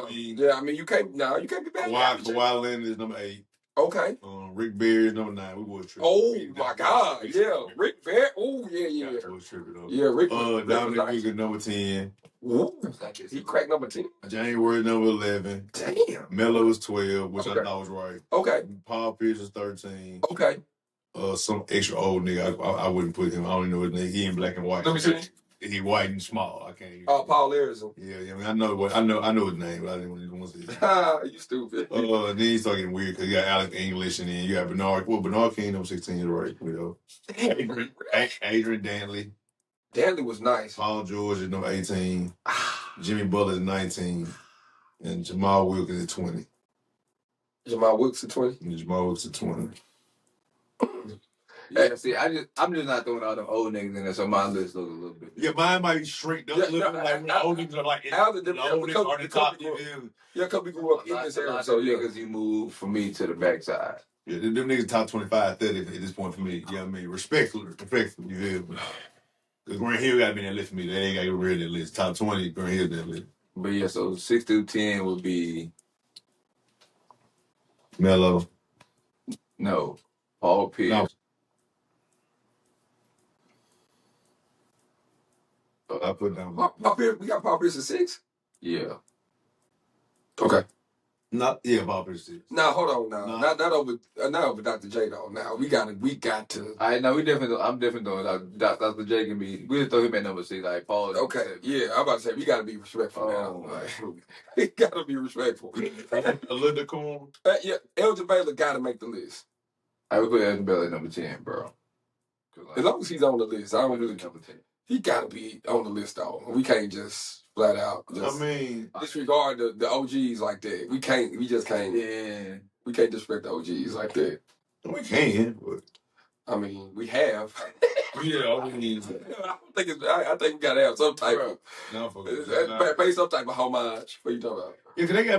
mean, Yeah, I mean, you can't be bad. Kawhi Leonard is number 8. Okay. Rick Barry is number 9. We would trip. Oh my God. Yeah. Rick Fair. Oh yeah. We would trip it up. Yeah, Rick. Dominic Wilkins number 10. Ooh, he cracked number 10. January number 11. Damn. Melo is 12, which Okay. I thought was right. Okay. Paul Pierce is 13. Okay. Some extra old nigga. I wouldn't put him. I don't even know his name. He in black and white. Let me see. He white and small. I can't. Oh, Paul Harrison. Yeah. I mean, I know his name, but I didn't want to say. Ha, you stupid. Then he's starting weird because you got Alec English and then you got Bernard. Well, Bernard King number 16 is right. You know, Adrian Dantley. Danley was nice. Paul George is number 18. Jimmy Butler is 19. And Jamal Wilkins is 20. Jamal Wilkes at 20. And Jamal Wilkins is 20. Yeah, see, I'm just not throwing all them old niggas in there, so my list looks a little bit. Yeah, mine might be shrinked up a little bit. Like when the old niggas are like, Al the the old niggas are the top. Yeah, because we grew up in this era, so yeah. Niggas you move for me to the backside. Yeah, them niggas top 25, 30 at this point for me. You know what I mean? Respectfully, you feel me? Because Grant Hill got to be in that list for me. They ain't got to read that list. Top 20, Grant Hill that list. But yeah, so 6 through 10 would be Melo. no Paul Pierce. No. I put down. Paul Pierce, we got Paul Pierce at 6? Yeah. Okay. Ball pitcher 6. Now hold on now. No. Not over Dr. J though. Now we got to. I'm definitely doing Dr. J can be. We just throw him at number 6, like Paul. Okay, yeah, I'm about to say we gotta be respectful now. Like, we gotta be respectful. A little decorum. Yeah, Elgin Baylor gotta make the list. I would put Elgin Baylor at number 10, bro. As long as he's on the list, I don't really number 10. He gotta be on the list though. We can't just flat out disregard the OGs like that. We just can't. Yeah. We can't disrespect the OGs like that. We can, but I mean, we have. Yeah, I mean, I think we gotta have some type of pay some type of homage. What you talking about? Yeah, cause they got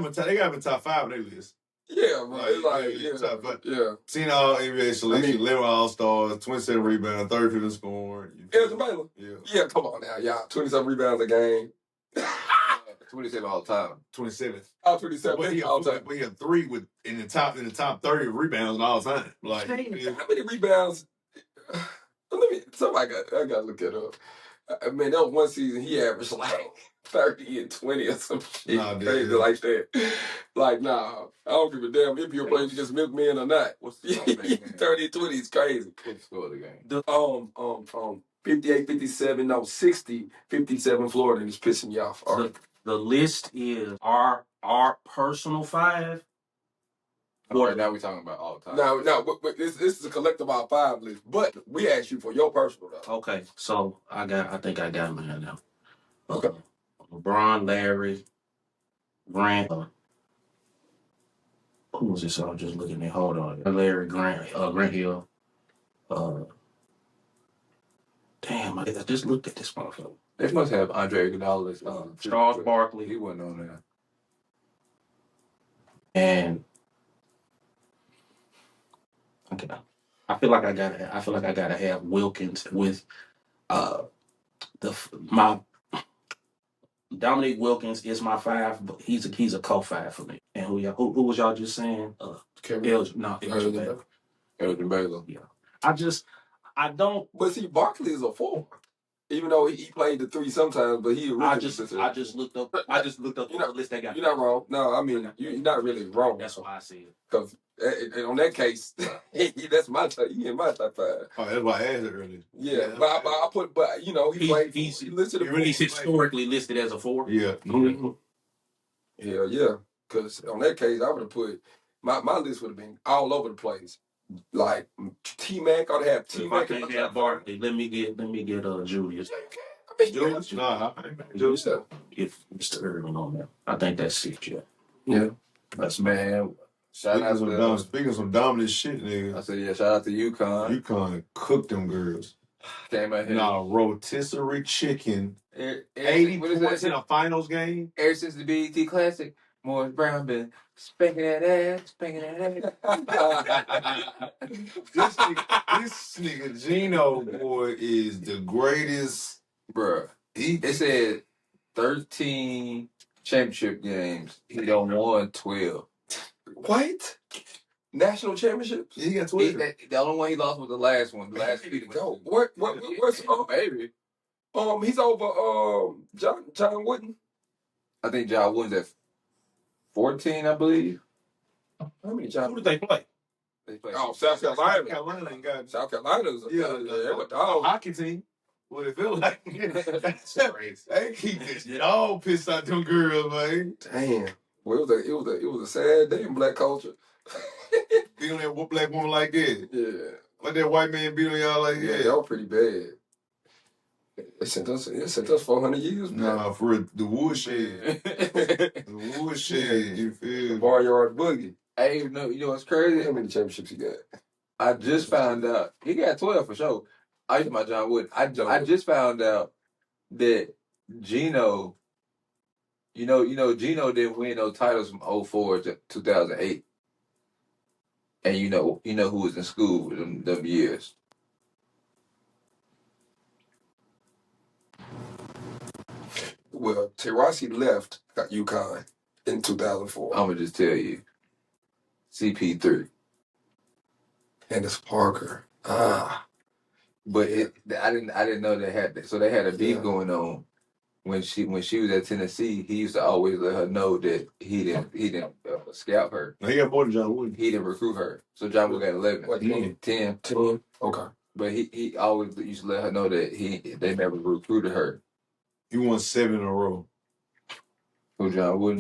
him in top 5 on their list. Yeah, bro. It's like, yeah. Seen all NBA selection, 11 All-Stars, 27 rebounds, 30 in scoring. Elgin Baylor? Yeah. Yeah, come on now, y'all. 27 rebounds a game. 27 all time. 27th. Oh, 27 all time. But he had 3 in the top 30 of rebounds all time. Like, how many rebounds? I gotta look it up. I mean, that was one season he averaged like 30 and 20 or some shit crazy like that. Like, nah, I don't give a damn if you're playing against Milkmen or not. What's the 30 and 20 is crazy. What's the score of the game? 58, 57, no, 60, 57 Florida is pissing me off. The list is our personal 5. Okay, now we're talking about all time. No, but this is a collective all 5 list. But we asked you for your personal though. Okay, so I think I got mine now. Okay. LeBron, Larry, Grant. Who was this? I was just looking at. Hold on. Larry, Grant Hill. Damn, I just looked at this motherfucker. They must have Andre Iguodala. Charles Barkley. He wasn't on there. And okay, I feel like I gotta have Wilkins with my Dominique Wilkins is my 5, but he's a co-5 for me. And who was y'all just saying? Elgin Baylor. Yeah. I don't. But see, Barkley is a 4. Even though he played the 3 sometimes, but he I just looked up the list they got. You're not wrong. No, I mean you're not really wrong. That's what I see. Because on that case, that's my top. He in my top 5. Oh, that's why I asked it earlier. Yeah, but you know, he's historically listed as a 4. Yeah. Mm-hmm. Hell yeah. Because on that case, I would have put my list would have been all over the place. Like T-Mac, I'd have T-Mac. If I can't have Barkley, let me get Julius. Julius? No, I think Julius. Get Mr. Irving on there. I think that's it, yeah. Yeah. That's man. Shout out to speaking of some dominant shit, nigga. I said, yeah, shout out to UConn. UConn cooked them girls. Came out here. Nah, rotisserie chicken. 80 points in a finals game. Ever since the BET Classic, Morris Brown been spanking that ass. This nigga Gino, boy, is the greatest. Bruh. It said 13 championship games. He done won 12. What? National championships? Yeah, he got 12. The only one he lost was the last one. The last beat. Where's baby? He's over John Wooden. I think John Wooden's at 14, I believe. How many John? Who did they play? South Carolina. South Carolina's hockey team. What it feel like? That's crazy. They keep this shit all pissed out them girls, man. Damn. Well, it was a sad day in black culture. Beat on that black woman like that. Yeah. Let that white man beat on y'all like that. Yeah, y'all pretty bad. It sent us 400 years. Nah, for the woodshed. The woodshed, you feel? The barnyard boogie. Hey, you know what's crazy? How many championships he got? I just found out. He got 12 for sure. I used my John Wood. I just found out that Gino, Gino didn't win no titles from 04 to 2008. And you know who was in school with them years. Well, Terasi left UConn in 2004. I'm gonna just tell you, CP3, Candace Parker. But I didn't know they had that. So they had a beef going on, when she was at Tennessee, he used to always let her know that he didn't scout her. Now, he got more than John Wooden. He didn't recruit her. So John Wooden got 11. What, 10? 10. 10. Okay. But he always used to let her know that they never recruited her. He won 7 in a row. Who, John Wooden?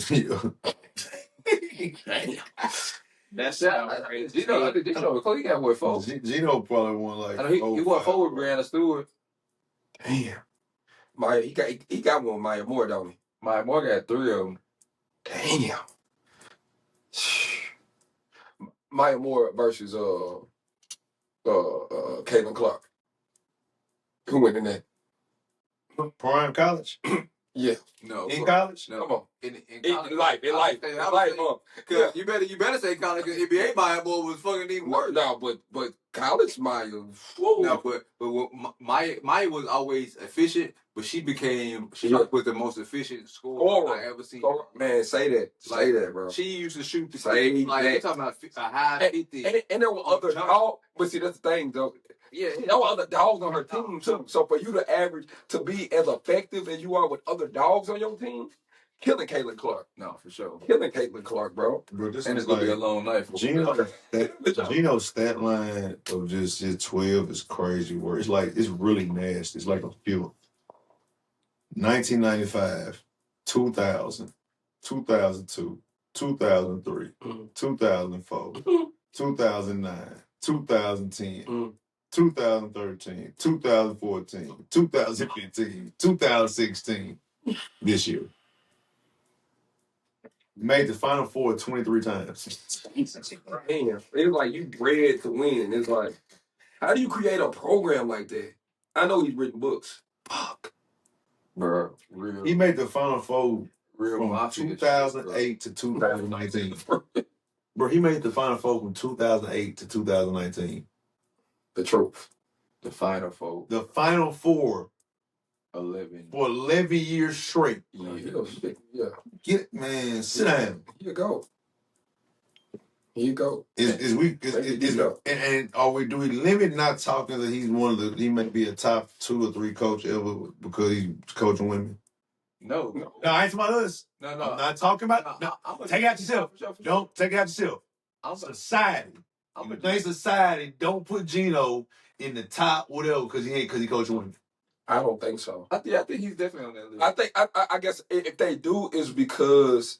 That's Gino, he got what, 4? Gino probably won like. I know he won 4 with Brianna Stewart. Damn. He got one with Maya Moore, don't he? Maya Moore got 3 of them. Damn. Maya Moore versus Caitlin Clark. Who went in that? Prime college? Yeah. No. In college? No. Come on. In life. Because you better say college, because NBA Maya Moore was fucking even worse. No, but college Maya. Whoa. No, but Maya was always efficient, but she was the most efficient scorer I ever seen. Man, say that. Say that, bro. She used to shoot the say like that. you're talking about a high 50. And there were other dogs, but see that's the thing though. Yeah, there were other dogs on her team too. So for you to be as effective as you are with other dogs on your team, killing Caitlin Clark. No, for sure. Killing Caitlin Clark, bro. This and it's gonna be a long night for Gino's stat line of just 12 is crazy work. It's really nasty. It's like a field. 1995, 2000, 2002, 2003, 2004, 2009, 2010, 2013, 2014, 2015, 2016, this year. Made the Final Four 23 times. Damn. It's like you bred to win. It's like, how do you create a program like that? I know he's written books. Fuck. Bro, real. He made the Final Four from 2008 to 2019. Bro, he made the Final Four from 2008 to 2019. The truth. The Final Four. The Final Four. 11. For 11 years straight. Yeah. Sit down. Here you go. And are we limit not talking that he's he may be a top 2 or 3 coach ever because he's coaching women? No, I ain't talking about us. No. I'm not talking about take it out yourself. Don't take it out yourself. Society. Society don't put Gino in the top whatever because he coaching women. I don't think so. I think he's definitely on that list. I guess if they do is because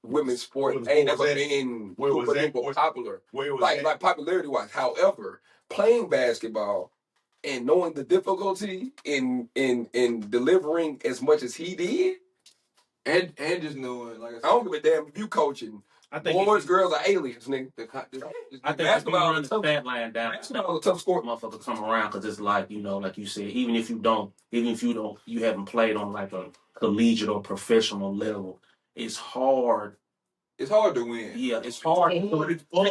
women's sport ain't never been popular. Like popularity wise. However, playing basketball and knowing the difficulty in delivering as much as he did, and just knowing, like I don't give a damn if you coaching. I think boys, girls are aliens, nigga. I think basketball run the stat line down. Basketball is a tough sport. Motherfucker come around because it's like, like you said, even if you haven't played on like a collegiate or professional level, it's hard. It's hard to win. Yeah, it's hard to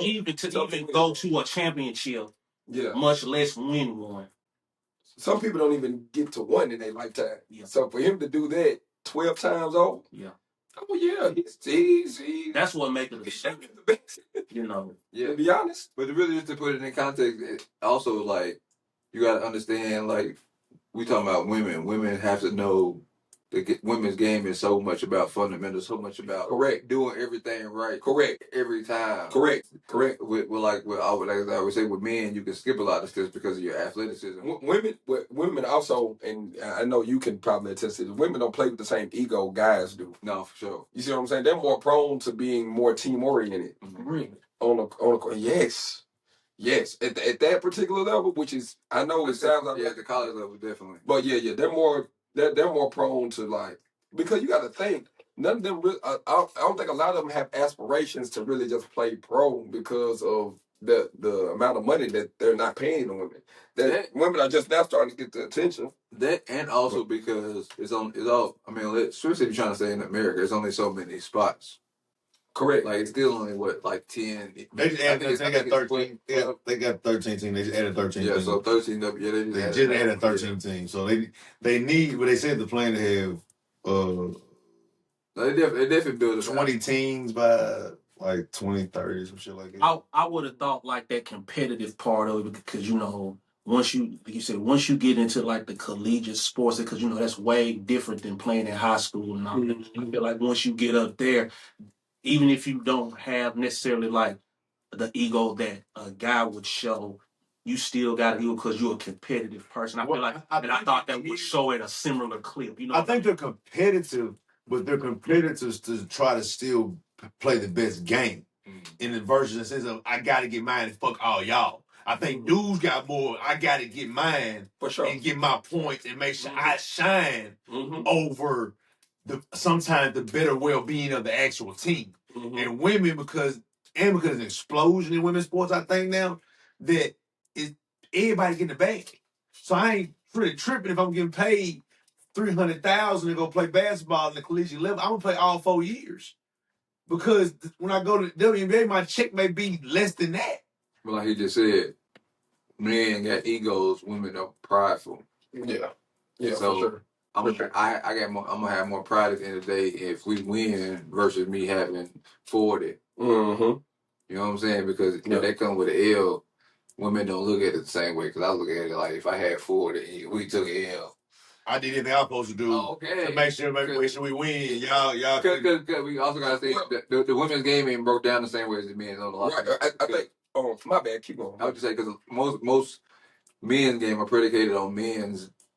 even go to a championship. Yeah, much less win one. Some people don't even get to one in their lifetime. Yeah. So for him to do that 12 times over. Yeah. Oh yeah, he's that's what makes it the best. Yeah. To be honest. But really, just to put it in context, also like you got to understand, like we talking about women. Women have to know the women's game is so much about fundamentals, so much about doing everything right, every time, correct. With I would say with men, you can skip a lot of steps because of your athleticism. Women also, and I know you can probably attest to this. Women don't play with the same ego guys do. No, for sure. You see what I'm saying? They're more prone to being more team oriented. Mm-hmm. On a yes. At that particular level, which is I know it sounds like at the college level definitely. But yeah, they're more prone to like, because you got to think none of them really, I don't think a lot of them have aspirations to really just play pro because of the amount of money that they're not paying the women. Women are just now starting to get the attention. That and also because it's all. I mean, especially if you're trying to stay in America, there's only so many spots. Correct. Like it's still only 10. They just added. They got 13. Yeah, they got 13 teams. They just added 13. Yeah, teams. so 13. Yeah, they just added 13 teams. So they need. But they said the plan to have. They definitely build 20 teams by like 2030, some shit like that. I would have thought like that competitive part of it because once you get into like the collegiate sports, because that's way different than playing in high school and all that. I feel like once you get up there, even if you don't have necessarily like the ego that a guy would show, you still got to ego because you're a competitive person. I feel like, I thought that would show at a similar clip. I think they're competitive, but they're competitors to try to still play the best game. In the version that says, I got to get mine and fuck all y'all. I think dudes got more, I got to get mine for sure and get my points and make sure I shine over sometimes the better well-being of the actual team. And women, because of an explosion in women's sports, I think now, that everybody getting the bag. So I ain't really tripping if I'm getting paid $300,000 to go play basketball in the collegiate level. I'm gonna play all 4 years. Because when I go to the WNBA, my check may be less than that. But like he just said, men got egos, women are prideful. Yeah, so for sure. I'm gonna have more pride at the end of the day if we win versus me having 40. You know what I'm saying? Because if that come with an L, women don't look at it the same way. Because I look at it like if I had 40 and we took an L, I did everything I was supposed to do to make sure we win. Y'all. Because we also gotta say the women's game ain't broke down the same way as the men's. Right. I think. Oh, my bad. Keep going. I would just say because most men's game are predicated on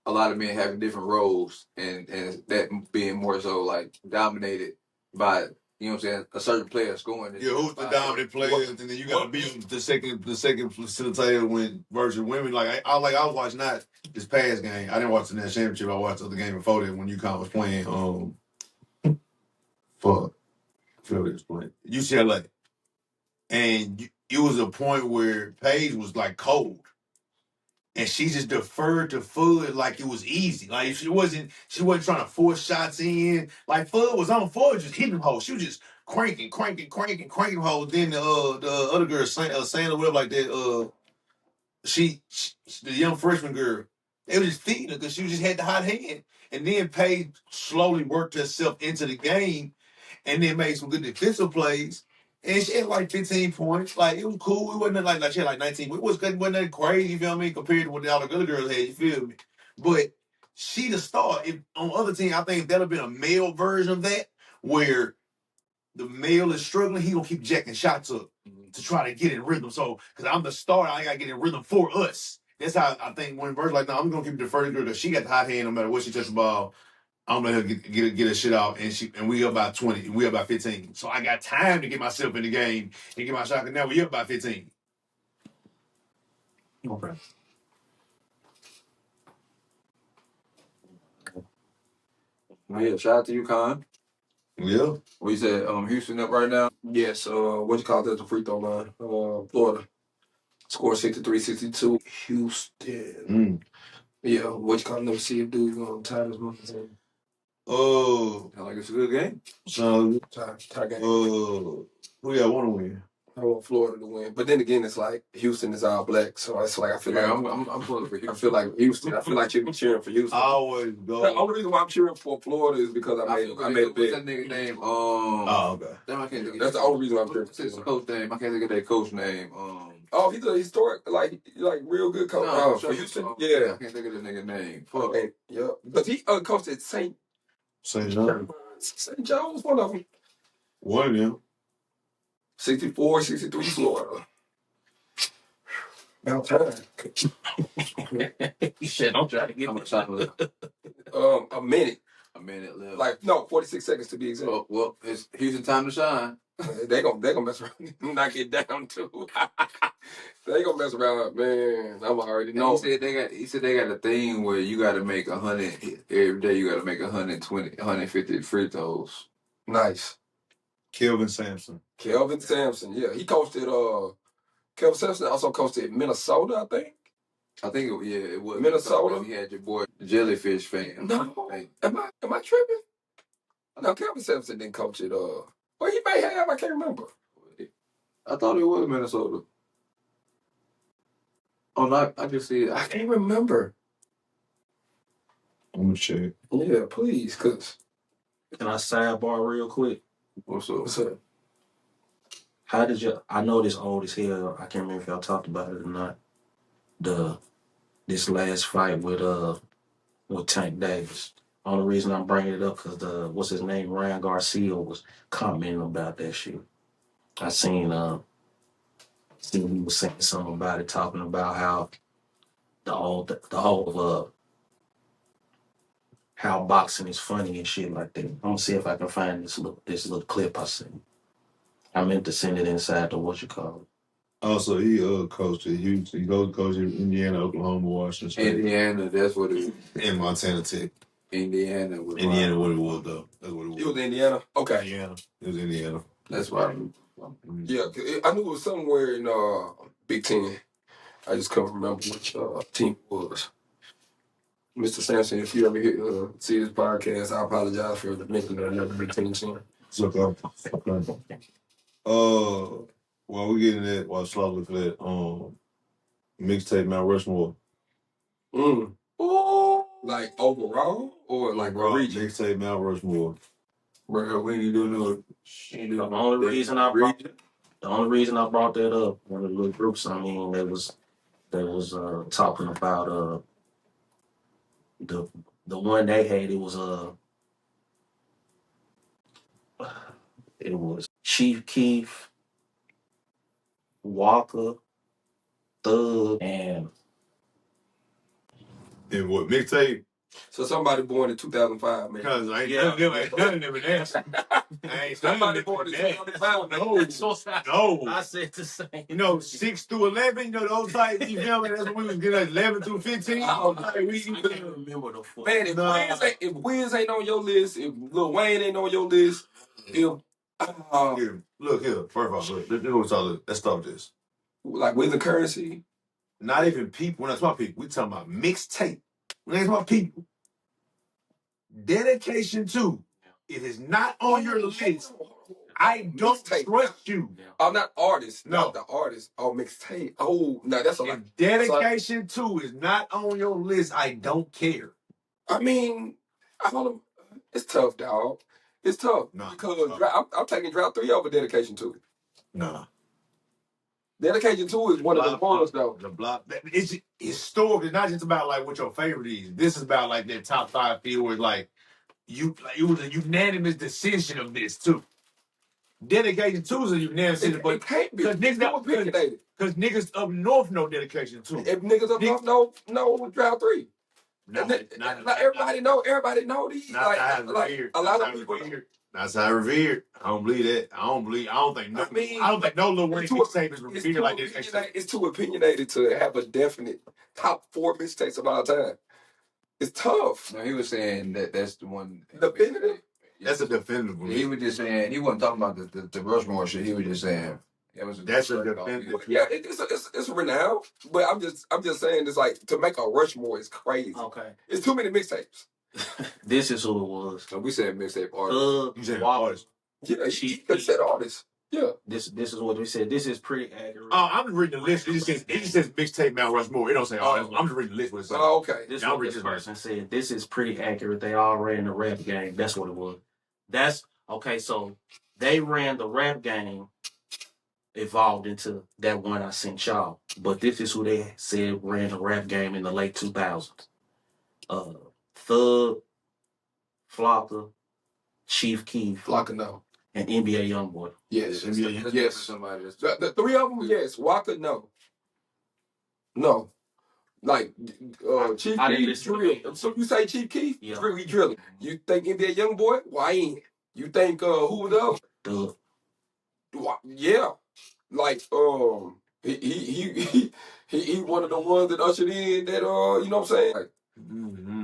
a lot of men having different roles and that being more so like dominated by, you know what I'm saying, a certain player scoring. Yeah, who's the dominant player? And then you got to be the second facilitator when versus women. Like I was watching that this past game. I didn't watch the national championship. I watched the other game before that when UConn was playing. Philly was playing UCLA, and it was a point where Paige was like cold. And she just deferred to Fudd like it was easy. Like she wasn't trying to force shots in. Like Fudd was on Fudd just hitting holes. She was just cranking holes. Then the other girl, Sandra Webb, like that. She the young freshman girl, they was just feeding her because she just had the hot hand. And then Paige slowly worked herself into the game, and then made some good defensive plays. And she had like 15 points. Like, it was cool. It wasn't like she had like 19. It wasn't that crazy, you feel me, compared to what all the other girls had, you feel me? But she the star. If on other team, I think that'd have been a male version of that, where the male is struggling, he gonna keep jacking shots up to try to get in rhythm. So, because I'm the star, I gotta get in rhythm for us. That's how I think when verse like, no, I'm gonna keep the first girl because she got the hot hand no matter what she touch the ball. I'm gonna let her get her shit out, and we up by 20, we up by 15. So I got time to get myself in the game and get my shot. And now we up by 15. Okay. Yeah, shout out to UConn. Yeah. We said Houston up right now. Yes. What you call that? The free throw line. Florida score 63-62. Houston. Yeah. What you call them? See if dudes on time as much as Oh, sound like it's a good game. So tie game. who y'all want to win? I want Florida to win, but then again, it's like Houston is all black, so it's like I feel like I'm pulling for Houston. I feel like Houston. I feel like you're cheering for Houston. I always go. The only reason why I'm cheering for Florida is because I made it big. What's that nigga name? Oh, okay. Damn, I can't think of That's the only reason I'm cheering for his Florida. coach name. I can't think of that coach name. Oh, he's a historic, like real good coach for Houston. Yeah, I can't think of the nigga name. Fuck. Yeah, because he coached at St. John. St. John's, one of them. One of them. 64, 63 Florida. About time. Shit, don't try to get How much time was it? A minute. A minute left. Like, no, 46 seconds to be exact. Well, it's Houston time to shine. They gonna mess around and not get down too. They gonna mess around, man. I'm already know. He said they got a thing where you got to make 100 every day. You got to make 120, 150 free throws. Nice. Kelvin Sampson. Yeah, he coached at Kelvin Sampson also coached at Minnesota, I think. It was Minnesota. He had your boy the Jellyfish fan. No, am I tripping? No, Kelvin Sampson didn't coach at well, he may have. I can't remember. I thought it was Minnesota. Oh no, I just see it. I can't remember. I'm gonna check. Yeah, please, cause. Can I sidebar real quick? What's up? What's up? How did you? I know this old as hell. I can't remember if y'all talked about it or not. The this last fight with Tank Davis. Only reason I'm bringing it up because what's his name, Ryan Garcia was commenting about that shit. I seen he was saying something about it, talking about how the whole how boxing is funny and shit like that. I'm gonna see if I can find this little clip I seen. I meant to send it inside the what you call it. Also, he coached at Houston. He coached at Indiana, Oklahoma, Washington State, Indiana, that's what it is. and Montana Tech. Indiana, what it was though. That's what it was. It was Indiana. Okay. Indiana. It was Indiana. That's why. Yeah, I knew it was somewhere in Big Ten. I just couldn't remember which team it was. Mr. Sampson, if you ever see this podcast, I apologize for mentioning another Big Ten team. It's okay. While we getting that, while Slav look for that, mixtape Mount Rushmore. Ooh, like overall or like a region? Mixtape Mount Rushmore. Bro, we need to do The only reason I brought that up, one of the little groups I mean, that was talking about the one they had. It was Chief Keef, Walker, Thug, and what mixtape? So somebody born in 2005, man. Because I ain't none of them in there. Somebody born in 2005. No. I said the same. 6 through 11, those types, you feel me? That's when we was getting 11 through 15. I can't remember the fuck. Man, if Wiz ain't on your list, if Lil Wayne ain't on your list, if look here, first of all, let's start with this. Like with the currency, not even people. When I talk people, we talking about mixtape. When I talk about people, dedication to. It is not on your list. I don't trust you. I'm not artist. No, not the artist. Oh, mixtape. Oh, no, that's a lot. Dedication to is not on your list. I don't care. I mean, it's tough, dog. It's tough because I'm taking Drought 3 over Dedication 2. Nah. Dedication 2 is one of the ones, though. The block. It's historic. It's not just about like what your favorite is. This is about like that top 5 feel where like it was a unanimous decision of this too. Dedication 2 is a unanimous decision, but it can't be because niggas up north know Dedication 2. If niggas up north know Drought 3. Everybody know these. Not a lot of people. That's how revered. I don't believe that. I don't think no Lil Wayne mixtape is revered like this. It's too opinionated to have a definite top 4 mixtapes of all time. It's tough. No, he was saying that's the one. Definitive. That's a definitive. He was just saying he wasn't talking about the Rushmore shit. He was just saying that's a definitive. Yeah, it's renowned, but I'm just saying it's like to make a Rushmore is crazy. Okay, it's too many mixtapes. This is who it was. So we said mixtape artist. You said artist. Yeah, she said artist. Yeah. This is what we said. This is pretty accurate. I'm just reading the list. It just says mixtape Mount Rushmore. It don't say artist. I'm just reading the list. What it says. Oh, okay. This person said this is pretty accurate. They all ran the rap game. That's what it was. That's okay. So they ran the rap game, evolved into that one I sent y'all. But this is who they said ran the rap game in the late 2000s. Thug, Flocka, Chief Keef, Flocka, no, and NBA Youngboy. Yes, yes. Somebody the 3 of them, yes. Walker, no. Like Chief Keef, drill. So you say Chief Keef, he drilling. You think NBA Youngboy? Why ain't? You think who was the other? Yeah, like he one of the ones that ushered in that you know what I'm saying? Like,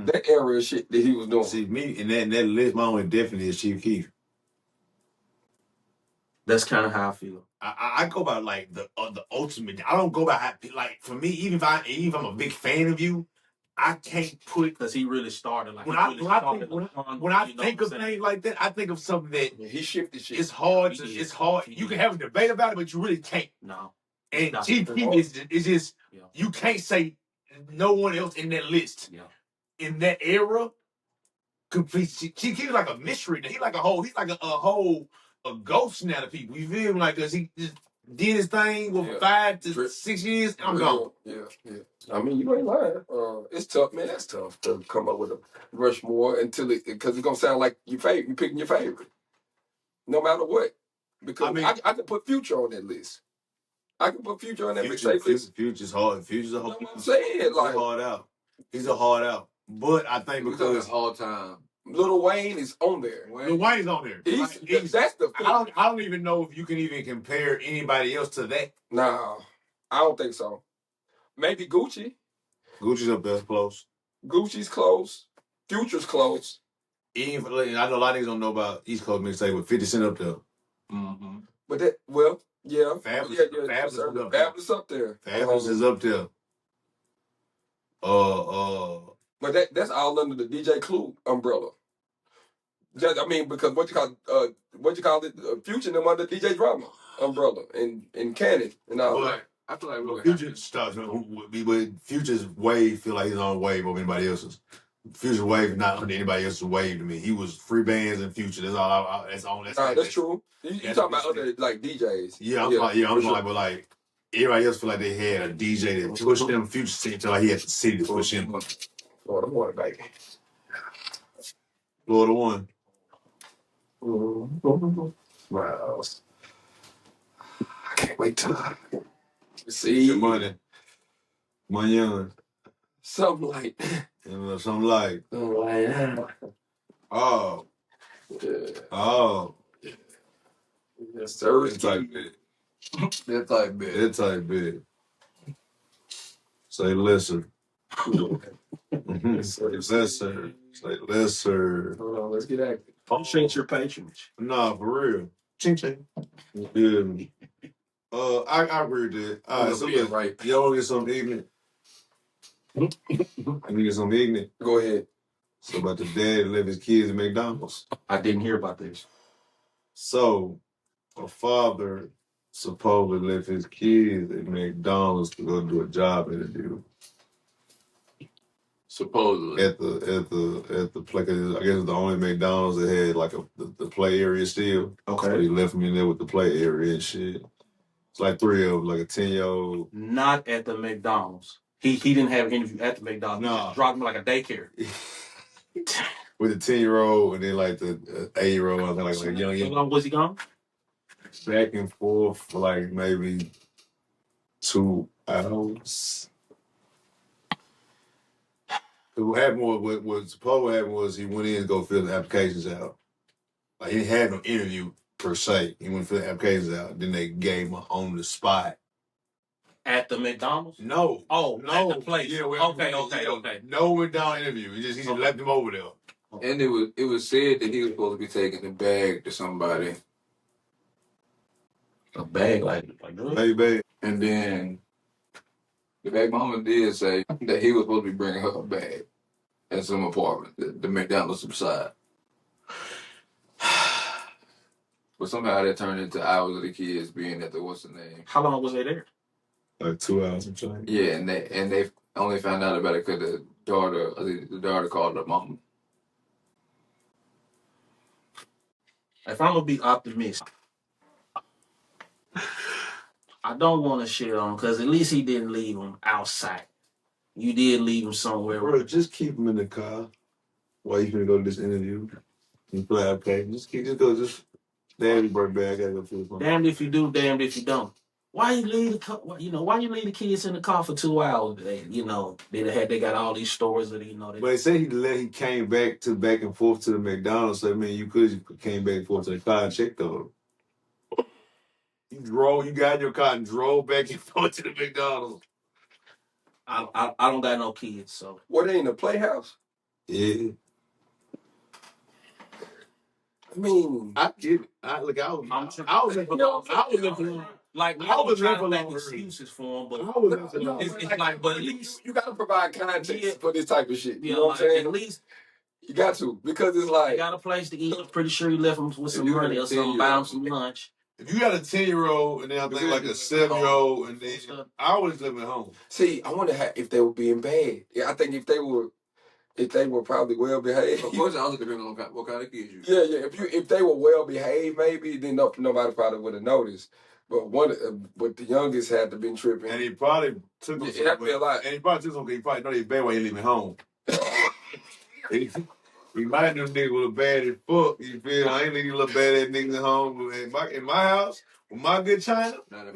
that era of shit that he was doing. See me in that list, my only definitely is Chief Keef. That's kind of how I feel. I go by like the ultimate. I don't go by how, like for me. Even if I'm a big fan of you, I can't put because he really started like when I think of things like that. I think of something that he shifted shit. It's hard. It's hard. You can have a debate about it, but you really can't. No. And Chief Keef is just you can't say no one else in that list. Yeah. In that era, complete. Chief Keef is like a mystery. He's like a ghost now to people. You feel him like because he just did his thing for 5 to 6 years, I'm gone. Yeah. I mean, you ain't lying. It's tough, man. That's tough to come up with a Rushmore because it's gonna sound like you picking your favorite, no matter what. Because I mean, I could put Future on that list. I can put Future on that mixtape list. Future's hard. Future's a hard. You know what I'm saying? Like, hard out. He's a hard out. But I think because all time, Lil Wayne is on there. Lil Wayne's on there. That's the. I don't even know if you can even compare anybody else to that. Nah, I don't think so. Maybe Gucci. Gucci's up there close. Gucci's close. Future's close. Even I know a lot of niggas don't know about East Coast mixtape with 50 Cent up there. Mm-hmm. But that, well, yeah. Fabulous up there. Fabulous is up there. But that's all under the DJ Clue umbrella. I mean, because what you call it? Future and them under DJ Drama umbrella and Cannon and all that. I feel like Future stuff. But Future's wave feel like he's on wave over anybody else's. Future's wave is not under anybody else's wave to me. He was free bands and Future. That's all. That's true. You talking about other like DJs? Yeah, I'm like, but like everybody else feel like they had a DJ that pushed them. Future seemed to like he had the city to push him. Florida One, baby. Florida One. Wow. I can't wait to see your money. Young. Something like something like that. Oh. Yeah. Oh. Yes, sir. That type bit. Say lesser. Say lesser. Hold on, let's get active. Appreciate your patience. Nah, for real. Ching ching. Yeah. I agree with that. All right, so right. Y'all get something ignorant. You get something ignorant. Go ahead. So about the dad that left his kids at McDonald's. I didn't hear about this. So a father supposedly left his kids at McDonald's to go do a job interview. Supposedly at the play, I guess it's the only McDonald's that had like the play area still. Okay. So he left me in there with the play area and shit. It's like 3 of them, like a 10-year-old. Not at the McDonald's. He didn't have an interview at the McDonald's. No. He just dropped him like a daycare. With the 10-year-old and then like the 8-year-old, I think like young. How long was he gone? Back and forth for like maybe 2 hours. What happened was, what supposed happened was he went in to go fill the applications out. Like he didn't have no interview per se. He went to fill the applications out. Then they gave him on the spot. At the McDonald's? No. Oh, no. At the place. Yeah, okay. No McDonald's interview. He just left him over there. And it was said that he was supposed to be taking the bag to somebody. A bag like Baby. And then the back mama did say that he was supposed to be bringing her a bag at some apartment, the McDonald's beside. But somehow that turned into hours of the kids being at the what's the name? How long was they there? Like 2 hours or something. Yeah, and they only found out about it because the daughter called her mom. If I'm gonna be optimistic, I don't want to shit on because at least he didn't leave him outside. You did leave him somewhere. Bro, just keep him in the car while you gonna go to this interview. You play okay. Just damn bro, bag. I gotta go to the phone. Damned if you do, damned if you don't. Why you leave the kids in the car for 2 hours? They got all these stories that But they say he came back and forth to the McDonald's. So I mean, you could have came back and forth to the car and checked on him. You got in your car and drove back and forth to the McDonald's. I don't got no kids, so. Were they in the Playhouse? Yeah. I mean, I get it. I was trying to make excuses for him, but it's like, but at least you got to provide context for this type of shit. You know what I'm saying? At least you got to, because it's like, you got a place to eat. I'm pretty sure you left him with some money or something, buy him some lunch. If you got a 10-year-old and then I think like a 7-year-old, and then I always live at home. See, I wonder if they were being bad. Yeah, I think if they were probably well behaved. Of course, I was depending on what kind of kids you. Yeah. If they were well behaved, maybe then nobody probably would have noticed. But the youngest had to been tripping. And he probably took him. It had to be a lot. And he probably took him. He probably know they bad while he leaving home. He might know nigga was bad as fuck. You feel? I ain't leaving little bad ass niggas at home. In my house, with my good China. It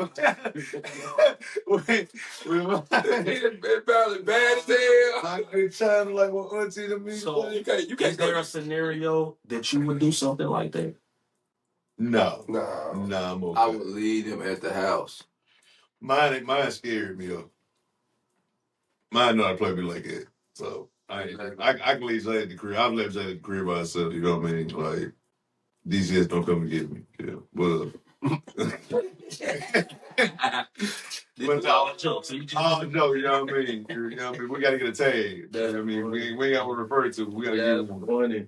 probably bad as hell. My good China, like what auntie to me. So You can't. is there a scenario that you would do something like that? No. No. Nah, I'm okay. I would leave him at the house. Mine scared me up. Mine know how to play me like that. So I can leave Zay at the crib. I've left Zay at the crib by herself, you know what I mean? Like DCS don't come and get me. Yeah. But But all jokes. So you just no, you know what I mean? You know what I mean? We gotta get a tag. You know what I mean? We ain't got one to refer to. We gotta get one.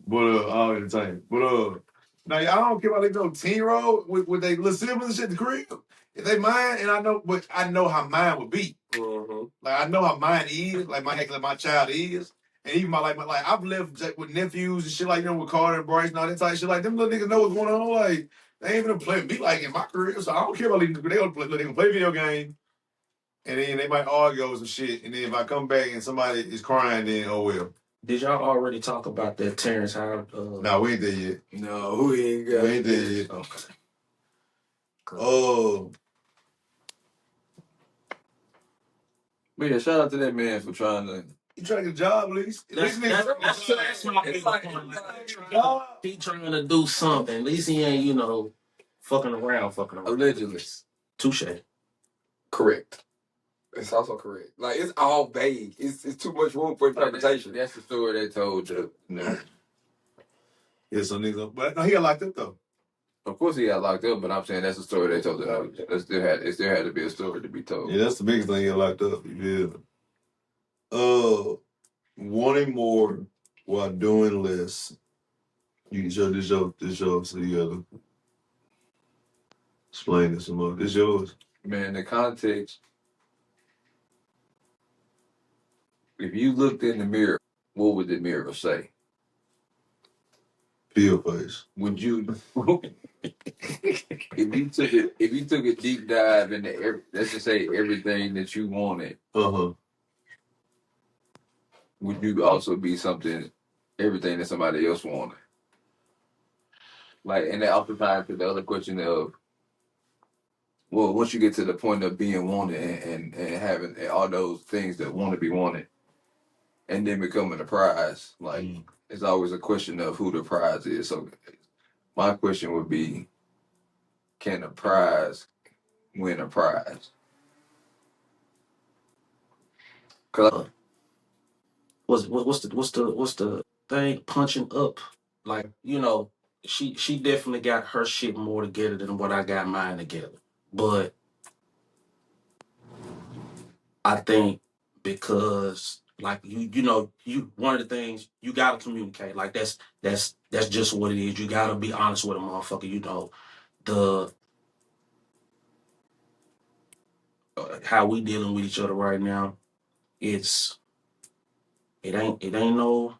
But all entertainment. But now I don't care about they no 10-year-old with they little siblings and shit at the crib. If they mine, and I know how mine would be. Mm-hmm. Like I know how mine is, like my child is. And even my I've lived with nephews and shit like them with Carter and Bryce and all that type of shit. Like them little niggas know what's going on. Like they ain't gonna play me like in my career. So I don't care about these. They gonna play video games. And then they might argue over some shit. And then if I come back and somebody is crying, then oh well. Did y'all already talk about that Terrence Howard? No, we ain't there yet. No, we ain't got. We ain't there yet. Okay. Oh. But yeah, shout out to that man for trying to. You trying to get a job, at least? That's my big point. He trying to do something. At least he ain't, fucking around. Allegedly. Touche. Correct. It's also correct. Like it's all vague. It's too much room for interpretation. That's the story they told you. No. Yeah, some niggas. But no, he got locked up though. Of course he got locked up, but I'm saying that's the story they told you. It still had to be a story to be told. Yeah, that's the biggest thing. He got locked up. You feel? Wanting more while doing less. You can show this show so you gotta explain this some more. This yours. Man, the context. If you looked in the mirror, what would the mirror say? Peel face. Would you? if you took a deep dive into let's just say everything that you wanted, would you also be everything that somebody else wanted? Like, and that oftentimes to the other question of, well, once you get to the point of being wanted and having all those things that want to be wanted, and then becoming a prize, like it's always a question of who the prize is. So my question would be, can a prize win a prize? Cause what's the thing? Punching up, like she definitely got her shit more together than what I got mine together. But I think because like you one of the things you gotta communicate. Like that's just what it is. You gotta be honest with a motherfucker. The how we dealing with each other right now. It ain't been no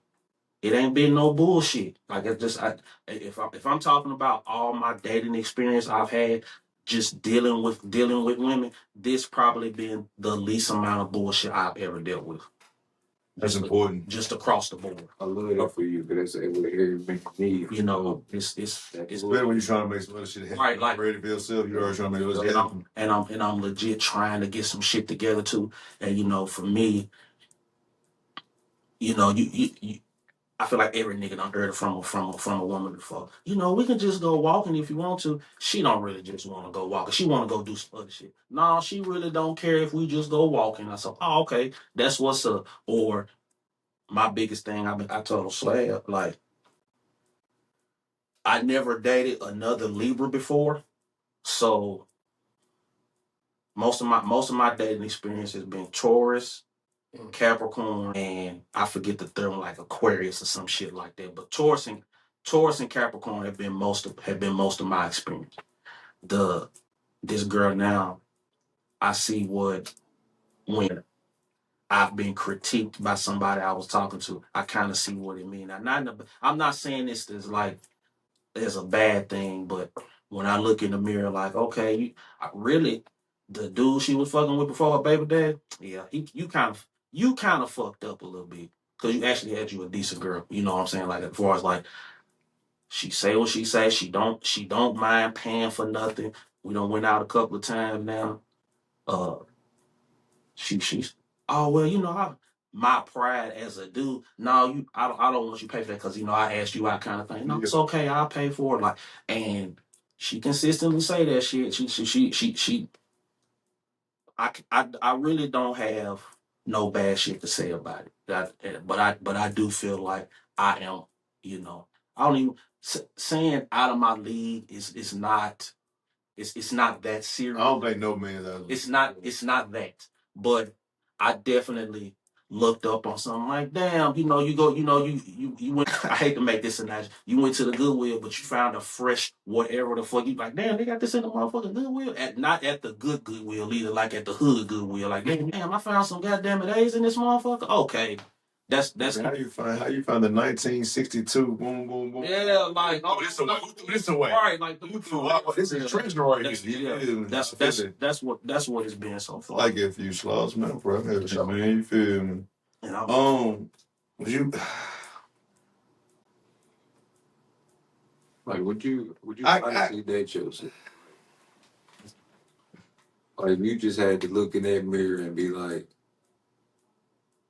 bullshit. Like it's just if I'm talking about all my dating experience I've had, just dealing with women, this probably been the least amount of bullshit I've ever dealt with. That's important. Just across the board. I love that for you because it would everything you need. It's better when you're trying to make some other shit happen. Right, like ready for yourself. You're already trying to make other shit happen. And I'm legit trying to get some shit together too. And for me, you I feel like every nigga done heard it from a woman before. We can just go walking if you want to. She don't really just want to go walking. She want to go do some other shit. No, she really don't care if we just go walking. I said, oh, okay, that's what's up. Or my biggest thing, I told her, Slab, like, I never dated another Libra before, so most of my dating experience has been Taurus, Capricorn, and I forget the third one, like Aquarius or some shit like that. But Taurus and Capricorn have been most of my experience. This girl now, I see when I've been critiqued by somebody I was talking to, I kind of see what it means. I'm not saying this is like as a bad thing, but when I look in the mirror, like, okay, really, the dude she was fucking with before her baby dad, yeah, you kind of fucked up a little bit because you actually had you a decent girl. You know what I'm saying? Like as far as like she say what she say, she don't mind paying for nothing. We done went out a couple of times now. She's oh well, my pride as a dude. No, I don't want you to pay for that because I asked you out kind of thing. No, it's okay. I'll pay for it. Like, and she consistently say that shit. She I really don't have no bad shit to say about it. But I do feel like I am. I don't even saying out of my league is not. It's not that serious. I don't think no man does. It's not that. But I definitely looked up on something like, damn, you go, you went. I hate to make this analogy. You went to the Goodwill, but you found a fresh whatever the fuck. You like, damn, they got this in the motherfucking Goodwill. Not at the good Goodwill either, like at the hood Goodwill. Like, damn, I found some goddamn A's in this motherfucker. Okay. That's how you find the 1962 boom boom boom. Yeah, like this away. All right, like this is treasure right here. Yeah, that's what it's been so far. Like if you slots, man, bro, man, you feel me? Would you like would you honestly date yourself? Like you just had to look in that mirror and be like,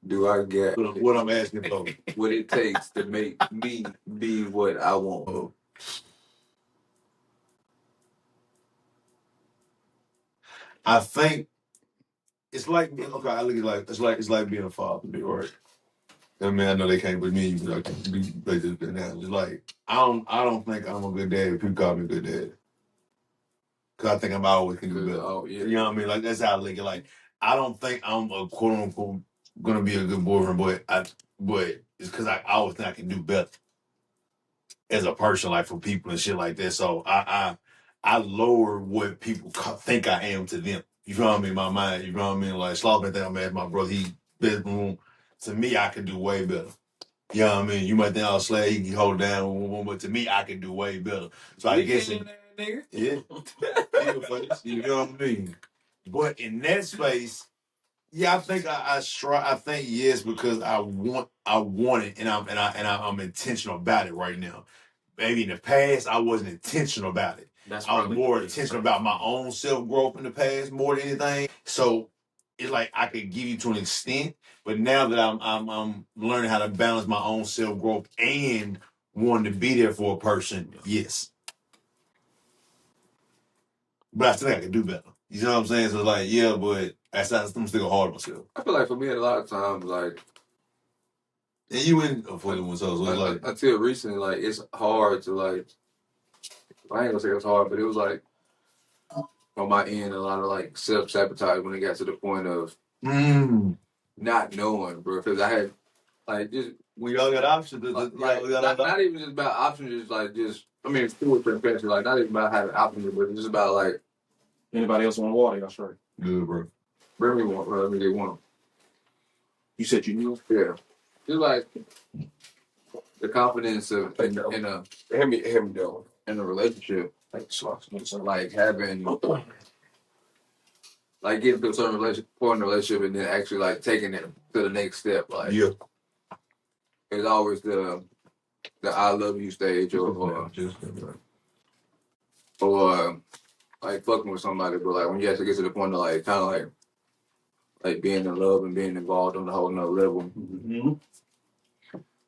do I get what I'm asking for? What it takes to make me be what I want? I think it's like okay. I look at it's like being a father, right? I mean, I know they can't, but me, I can be like this analogy. Like I don't think I'm a good dad if people call me a good dad, because I think I'm always gonna do better. Oh yeah, you know what I mean? Like that's how I look at. Like I don't think I'm a quote unquote gonna be a good boyfriend, but it's because I always think I can do better as a person, like for people and shit like that. So I lower what people think I am to them. You know what I mean? My mind. You know what I mean? Like Sloth think I'm at my brother. He bedroom. To me, I could do way better. You know what I mean? You might think I'll slay, he can hold it down, but to me, I can do way better. So I guess yeah. You know what I mean? But in that space, yeah, I think I think yes, because I want it, and I'm intentional about it right now. Maybe in the past, I wasn't intentional about it. I was more intentional about my own self-growth in the past more than anything. So it's like I could give you to an extent, but now that I'm learning how to balance my own self-growth and wanting to be there for a person, yes. But I still think I can do better. You know what I'm saying? So like, yeah, but I'm still hard on myself. I feel like for me, a lot of times, like, and you in fucking with so like until recently, like it's hard to like. I ain't gonna say it was hard, but it was like on my end a lot of like self-sabotage when it got to the point of not knowing, bro. Because I had like just we all got options. Not even just about options, just I mean, it's still transparency. Like not even about having options, but it's just about like anybody else want water? Y'all sure? Good, bro. Bring me one. Whatever they want. You said you knew? Yeah. Just like the confidence of in a him though. In a relationship, like having, like getting to a certain point in the relationship, and then actually like taking it to the next step. Like, yeah, it's always the I love you stage, or like fucking with somebody, but like when you actually get to the point of like kind of like being in love and being involved on a whole nother level. Mm-hmm.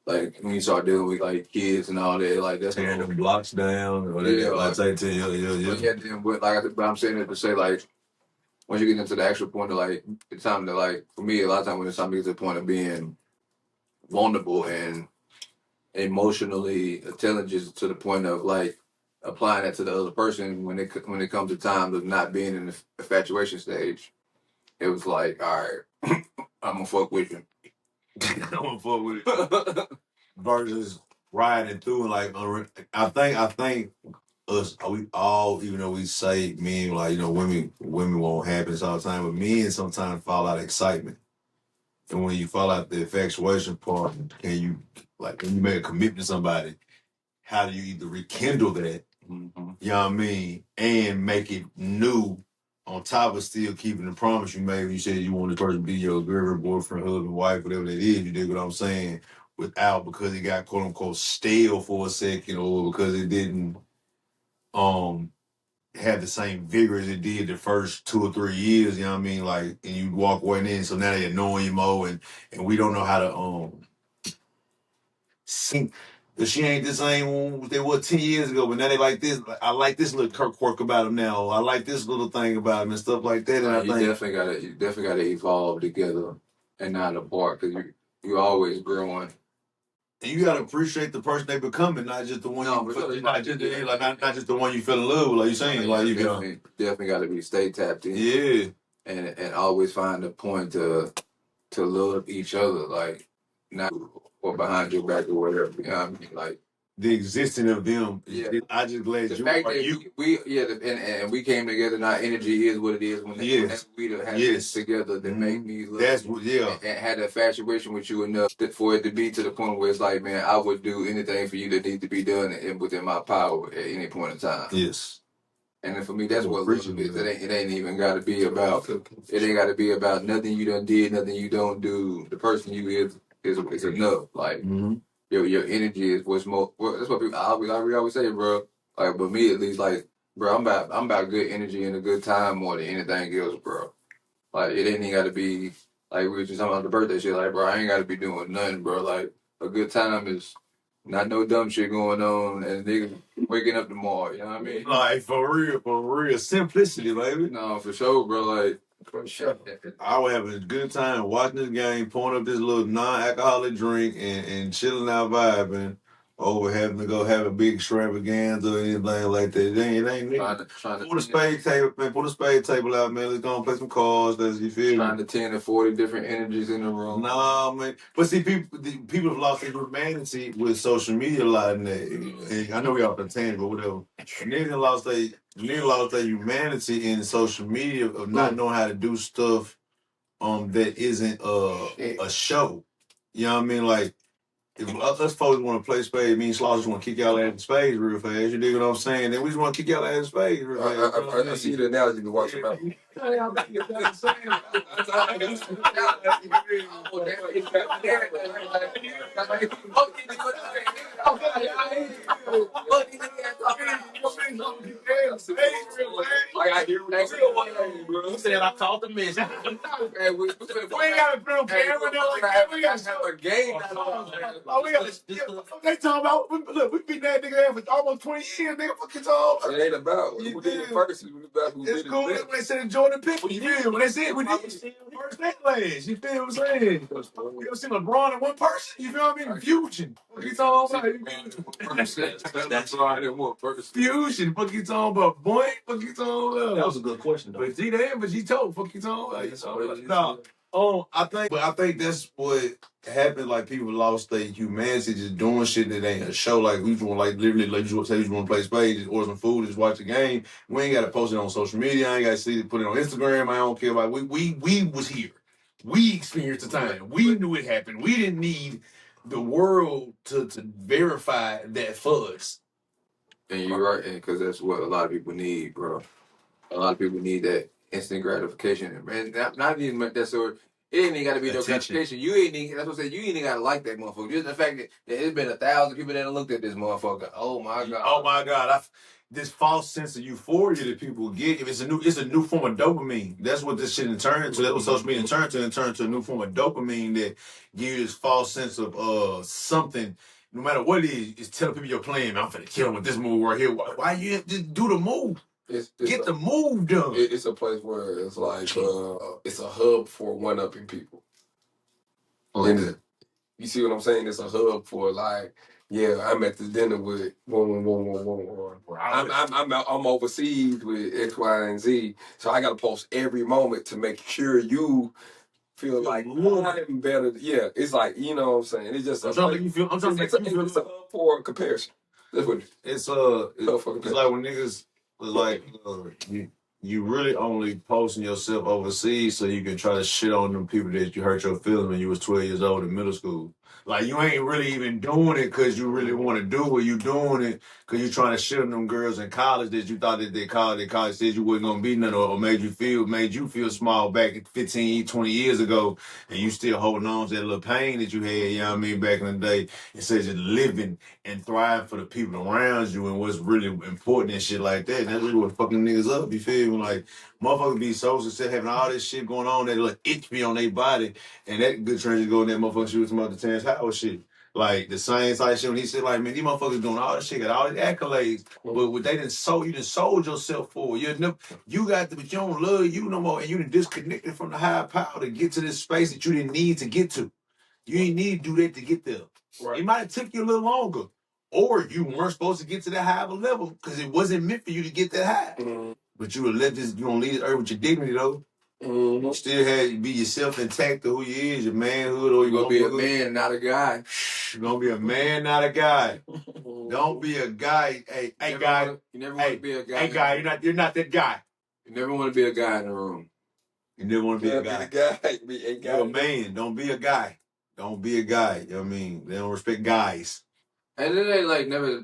Like when you start dealing with like kids and all that, like that's tearing them blocks down, or like say to yeah. But but I'm saying it to say like once you get into the actual point of like it's time to like for me a lot of times when it's time to get to the point of being vulnerable and emotionally intelligent to the point of like applying that to the other person when it comes to time of not being in the infatuation stage, it was like all right, I'm gonna fuck with you. I'm gonna fuck with it. Versus riding through and like I think us we all, even though we say men like women won't happen all the time, but men sometimes fall out of excitement. And when you fall out the infatuation part, can you like when you make a commitment to somebody, how do you either rekindle that You know what I mean? And make it new on top of still keeping the promise you made when you said you want this person to be your girlfriend, boyfriend, husband, wife, whatever that is. You dig what I'm saying? Without because it got quote unquote stale for a second or because it didn't have the same vigor as it did the first 2 or 3 years, you know what I mean? Like, and you walk away and then so now they annoying you more and we don't know how to sing. She ain't the same one they were 10 years ago, but now they like this. I like this little quirk about him now. I like this little thing about him and stuff like that. And you definitely gotta evolve together and not apart because you always growing. And you gotta appreciate the person they becoming, not just the one not just the one you fell in love with, like you saying. Like you definitely gotta stay tapped in. Yeah. And always find a point to love each other, like not or behind your back or whatever. You know what I mean? Like the existence of them. Yeah. I just glad the fact that we came together and our energy is what it is when we have this together that made me love and had an infatuation with you enough for it to be to the point where it's like, man, I would do anything for you that needs to be done and within my power at any point in time. Yes. And for me, that's what love is. It ain't even got to be about. It ain't got to be about nothing you done did, nothing you don't do. The person you is enough. Like your energy is what's most. That's what we always say, bro. Like, but me at least, like, bro, I'm about good energy and a good time more than anything else, bro. Like, it ain't even got to be like we were just talking about the birthday shit. Like, bro, I ain't got to be doing nothing, bro. Like, a good time is. Not no dumb shit going on and niggas waking up tomorrow, you know what I mean? Like, for real. Simplicity, baby. No, for sure, bro. Like, for sure. I would have a good time watching this game, pouring up this little non-alcoholic drink and chilling out vibing over having to go have a big extravaganza or anything like that. It ain't put a spade table, man. Put a spade table out, man. Let's go and play some cards. You feel trying to 10 to 40 different energies in the room. Nah, man. But see, people have lost their humanity with social media a lot in that. And I know we off the tangent, but whatever. Niggas lost their humanity in social media of not knowing how to do stuff that isn't a show. You know what I mean? Like, if us folks want to play spades, me and Slaw just want to kick y'all ass in spades real fast. You dig what I'm saying? Then we just want to kick y'all ass in spades real fast. I see the analogy to watch about. You said I caught the miss. We ain't got to put on camera. We got to have a game. They talking about, look, we beat that nigga ass for almost 20 years, nigga. Fucking talking. It ain't about who did it first. It's about who did it. It's cool. When they said Jordan Pickford, you feel? When they said we did first and last, you feel what I'm saying? We ever seen LeBron in one person? You feel what I mean? Fusion. What you talking about? That's right. In one person. Fusion. Fuck you talking about, boy? Fuck you talking about? That was a good question, though. But he told. Fuck you talking about? No. I think that's what happened. Like people lost their humanity just doing shit that ain't a show. Like we just want, like literally, like you say, you want to play spades, order some food, just watch the game. We ain't got to post it on social media. I ain't got to see it, put it on Instagram. I don't care about. We was here. We experienced the time. We knew it happened. We didn't need the world to verify that for us. And you're right, because that's what a lot of people need, bro. A lot of people need that instant gratification, and not even that sort. It ain't even got to be no gratification. You ain't even. That's what I said. You ain't even got to like that motherfucker. Just the fact that there's been 1,000 people that have looked at this motherfucker. Oh my god. This false sense of euphoria that people get. If it's a new form of dopamine. That's what this shit turned into. That's what social media turned to. It turned to a new form of dopamine that gives you this false sense of something. No matter what it is, it's telling people you're playing. I'm finna kill him with this move right here. Why you just do the move? Get the move done. It's a place where it's like it's a hub for one-upping people. And you see what I'm saying? It's a hub for like, yeah, I'm at the dinner with one. I'm overseas with X, Y, and Z. So I got to post every moment to make sure you feel like I'm better. Yeah, it's like, you know what I'm saying? It's just it's a hub for comparison. That's what it's like when niggas. Like you really only posting yourself overseas so you can try to shit on them people that you hurt your feelings when you was 12 years old in middle school. Like, you ain't really even doing it because you really want to do it. You doing it because you're trying to shit on them girls in college that you thought that they college said you wasn't going to be nothing or made you feel small back 15, 20 years ago, and you still holding on to that little pain that you had, you know what I mean, back in the day. Instead of just living and thriving for the people around you and what's really important and shit like that. And that's really what fucking niggas up, you feel me? Like, motherfuckers be so successful having all this shit going on that look itch be on their body. And that good transition go in that motherfucker shit with some other Terrence Howard shit. Like the same type shit when he said, like, man, these motherfuckers doing all this shit, got all these accolades. But what they didn't sold, you done sold yourself for. You got to, but you don't love you no more, and you done disconnected from the higher power to get to this space that you didn't need to get to. You didn't need to do that to get there. Right. It might have took you a little longer. Or you weren't supposed to get to that high of a level because it wasn't meant for you to get that high. But you would let this, you gonna leave this earth with your dignity though. You still had to be yourself intact to who you is, your manhood, or you're gonna be a man, not a guy. You're gonna be a man, not a guy. Don't be a guy. Hey, guy. You never want to be a guy. Hey, guy, you're not that guy. You never want to be a guy in the room. You never want to be a guy. Be a guy. You're a man. Don't be a guy. Don't be a guy. You know what I mean? They don't respect guys. And it ain't like never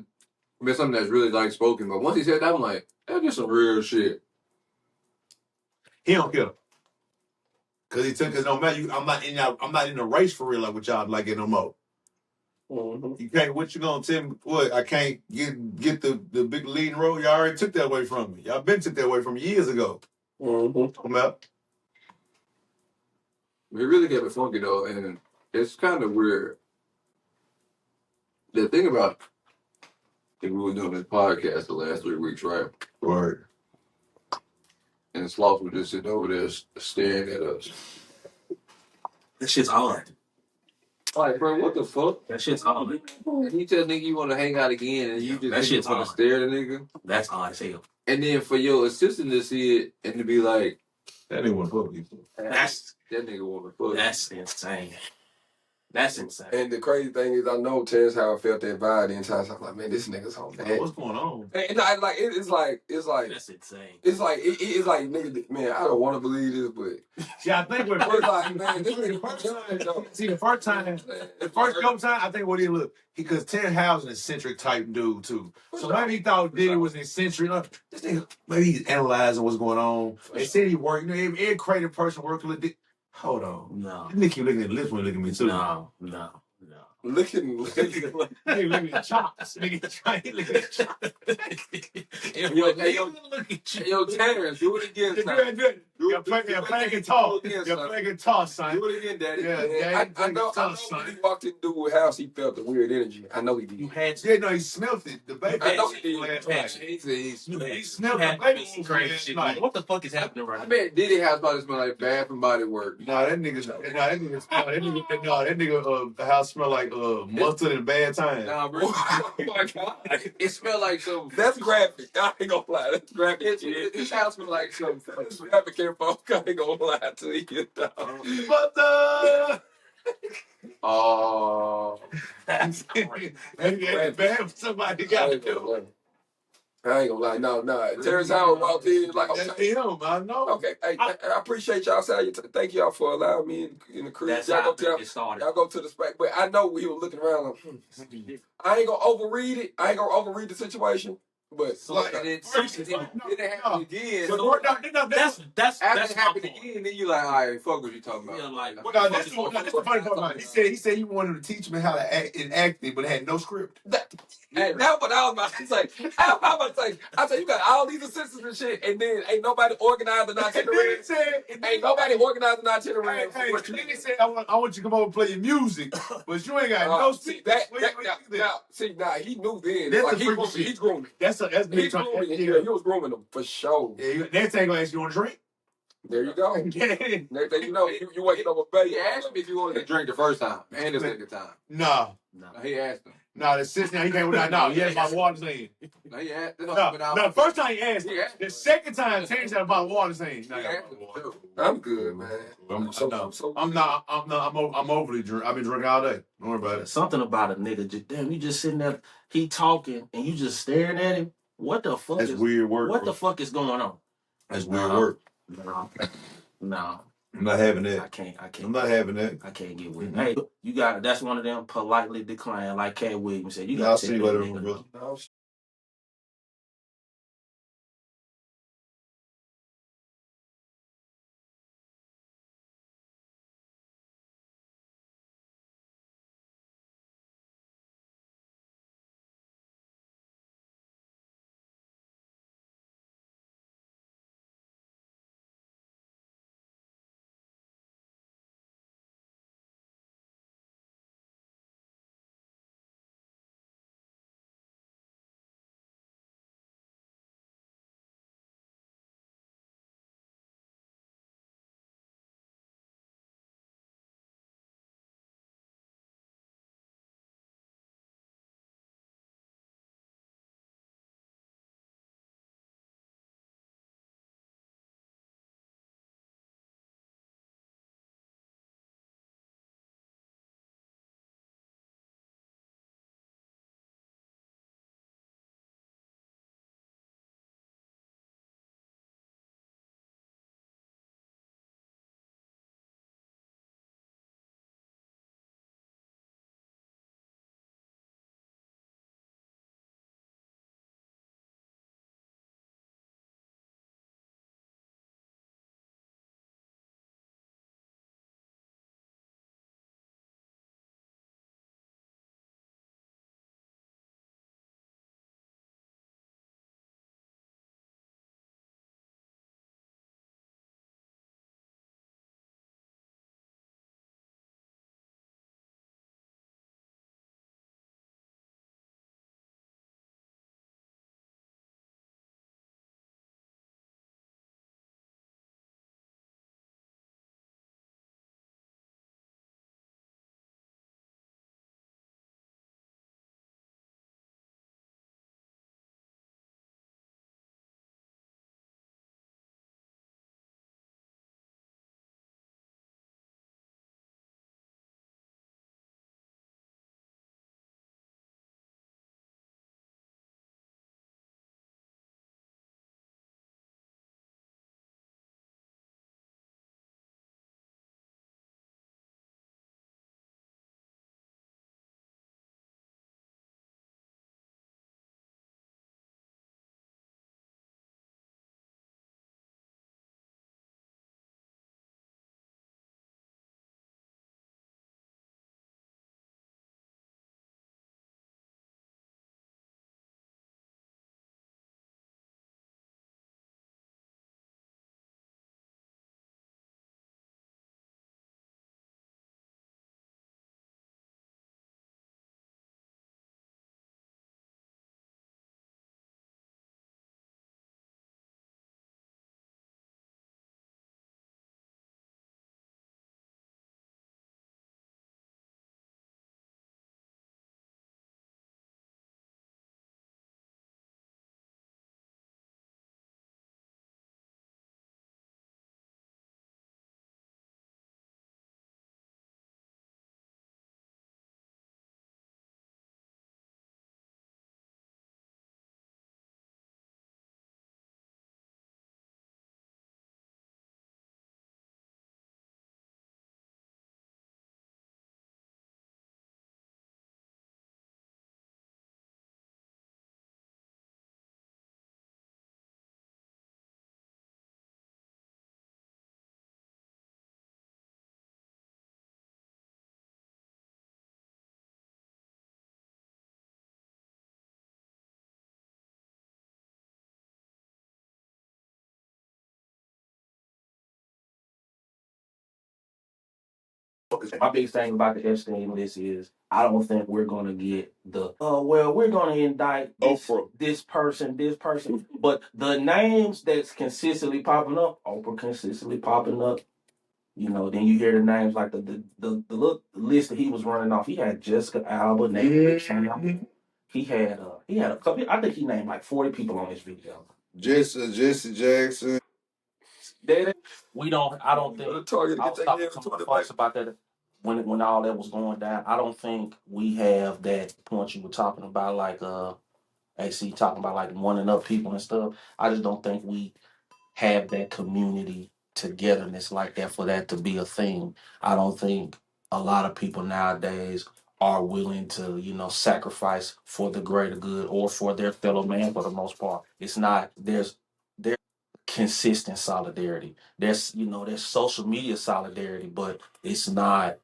been something that's really like spoken, but once he said that, I'm like, that's just some real shit. He don't care. Cause it don't matter. I'm not in the race for real like with y'all like it no more. You can't. What you gonna tell me? What I can't get the big leading role? Y'all already took that away from me. Y'all been took that away from me years ago. Come out. We really get it funky though, and it's kind of weird. The thing about we were doing this podcast the last 3 weeks, right? Right. And Sloth was just sitting over there staring at us. That shit's odd. Like, bro, what the fuck? That shit's odd. And you tell nigga you want to hang out again, and you just want to stare at the nigga. That's odd as hell. And then for your assistant to see it and to be like, that nigga want to fuck you. That nigga want to fuck. That's insane. That's insane. And the crazy thing is, I know Terrence Howard felt that vibe the entire time. I'm like, man, this nigga's on that. What's going on? And I, like, it's like that's insane. It's like nigga, man, I don't want to believe this, but yeah, I think when it's like, man, this nigga the first couple times, I think what he looked, because Terrence Howard's an eccentric type dude too. So maybe he thought Diddy was an eccentric. This nigga, maybe he's analyzing what's going on. They said he worked. Every creative person worked with it. Hold on. No. This nigga keep looking at the lips when looking at me too. No. Looking at chops. Nigga looking at chops. Yo, Terrence, do it again. You're playing guitar, son. Do it again, Daddy. Yeah, I know when he walked in the dude's house, he felt the weird energy. I know he did. You had to. Yeah, no, he smelled it. The baby. I know he did. He smelled the baby. Crazy shit. Like, what the fuck is happening right now? I bet Diddy house probably smell like Bath and Body Works. That nigga, the house smell like mustard and bad time. Nah, bro. Oh my God. It smelled like some. That's graphic. I ain't gonna lie. That's graphic. This house smell like some. Graphic here, folks. I ain't gonna lie to you, dog. Mother! Oh. That's bad for somebody got to do. I ain't gonna lie. No. Terrence Howard walked in like, okay. That's him, I know. Okay, hey, I appreciate y'all. Thank y'all for allowing me in the crew. That's y'all how it started. Y'all go to the spec, but I know he was looking around like, I ain't gonna overread it. I ain't gonna overread the situation. But like, it didn't happen again. That's after it happened again. Then you like, all right, fuck what you talking about. Yeah, like, that's the funny part about it. He said he wanted to teach me how to act in acting, but it had no script. And that's what I was about to say. I said, you got all these assistants and shit, and then ain't nobody organized an itinerary. Ain't nobody organized an itinerary. Then he said, I want you to come over and play your music, but you ain't got no script. Now, he knew then. That's like, he's grooming. That's he was grooming them for sure. Yeah, next thing gonna ask you want to drink. There you go. Next thing you know, you waking up a baby. He asked him if you wanted to drink the first time and the second time. No. He asked him. No, the sister, he came with that. No, he had my water saying. No, he asked. No, first time he asked. The second time, Terrence had about water saying. I'm good, man. I'm overly drunk. I've been drinking all day. Don't worry about it. Something about a nigga. Damn, you just sitting there, he talking, and you just staring at him. What the fuck? That's weird work. What the fuck is going on? That's weird work. No. I'm not having that. I can't. I'm not having that. I can't get with it. Hey, you got that's one of them politely decline, like Cat Williams said. You got I'll to see you later, bro. My biggest thing about the Epstein list is I don't think we're gonna get the well, we're gonna indict this person. But the names that's consistently popping up, Oprah consistently popping up. You know, then you hear the names like the little list that he was running off. He had Jessica Alba, Nate Campbell. He had a couple. I think he named like 40 people on his video. Jesse Jackson. We don't. I don't think. I was talking to my folks about that when all that was going down. I don't think we have that point you were talking about, like AC talking about like one and up people and stuff. I just don't think we have that community togetherness like that for that to be a thing. I don't think a lot of people nowadays are willing to, sacrifice for the greater good or for their fellow man for the most part. It's not there's consistent solidarity. There's social media solidarity, but it's not,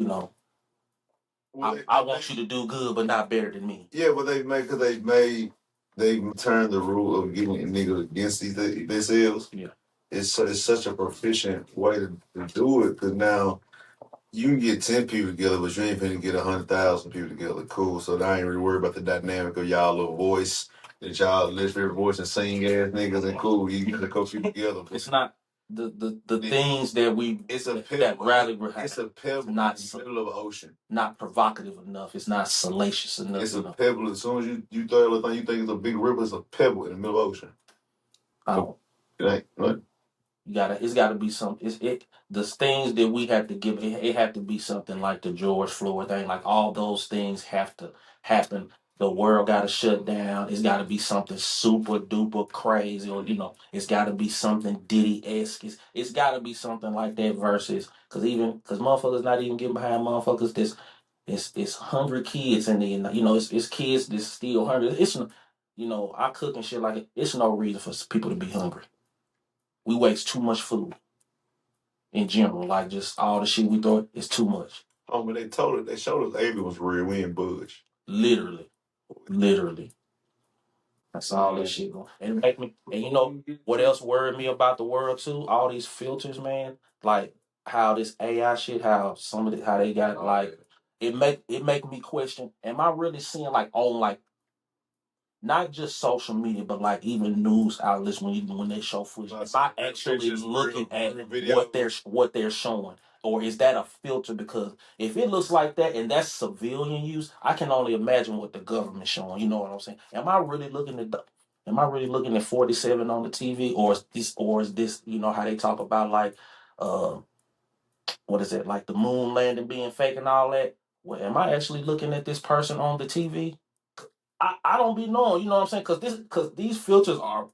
I want you to do good, but not better than me. Yeah, but they turned the rule of getting niggas against themselves. Yeah. It's such a proficient way to do it, because now you can get 10 people together, but you ain't finna get 100,000 people together. Cool. So I ain't really worried about the dynamic of y'all little voice, that y'all lift your voice and sing ass niggas, and cool. You get a couple people together. It's not the things that we that rally. It's a pebble not in the middle of an ocean. Not provocative enough. It's not salacious enough. It's a pebble. As soon as you throw everything, you think it's a big river. It's a pebble in the middle of the ocean. It ain't what. It's gotta be something. The things that we have to give. It have to be something like the George Floyd thing. Like all those things have to happen. The world got to shut down. It's got to be something super duper crazy, or it's got to be something Diddy-esque. It's got to be something like that. Versus, because motherfuckers not even getting behind motherfuckers. It's hungry kids, and then it's kids that's still hungry. I cook and shit like it. It's no reason for people to be hungry. We waste too much food in general. Like just all the shit we throw, it's too much. Oh, but they showed us Avery was real. We ain't budge. Literally. That's all that shit going. And make me. And you know what else worried me about the world too? All these filters, man. Like how this AI shit, how how they got like it make me question. Am I really seeing like on like not just social media, but like even news outlets when they show footage? Am I actually looking at what they're showing? Or is that a filter? Because if it looks like that and that's civilian use, I can only imagine what the government's showing. You know what I'm saying? Am I really looking at 47 on the TV, or is this how they talk about like what is it, like the moon landing being fake and all that? Well, am I actually looking at this person on the TV? I don't be knowing, you know what I'm saying? Because these filters are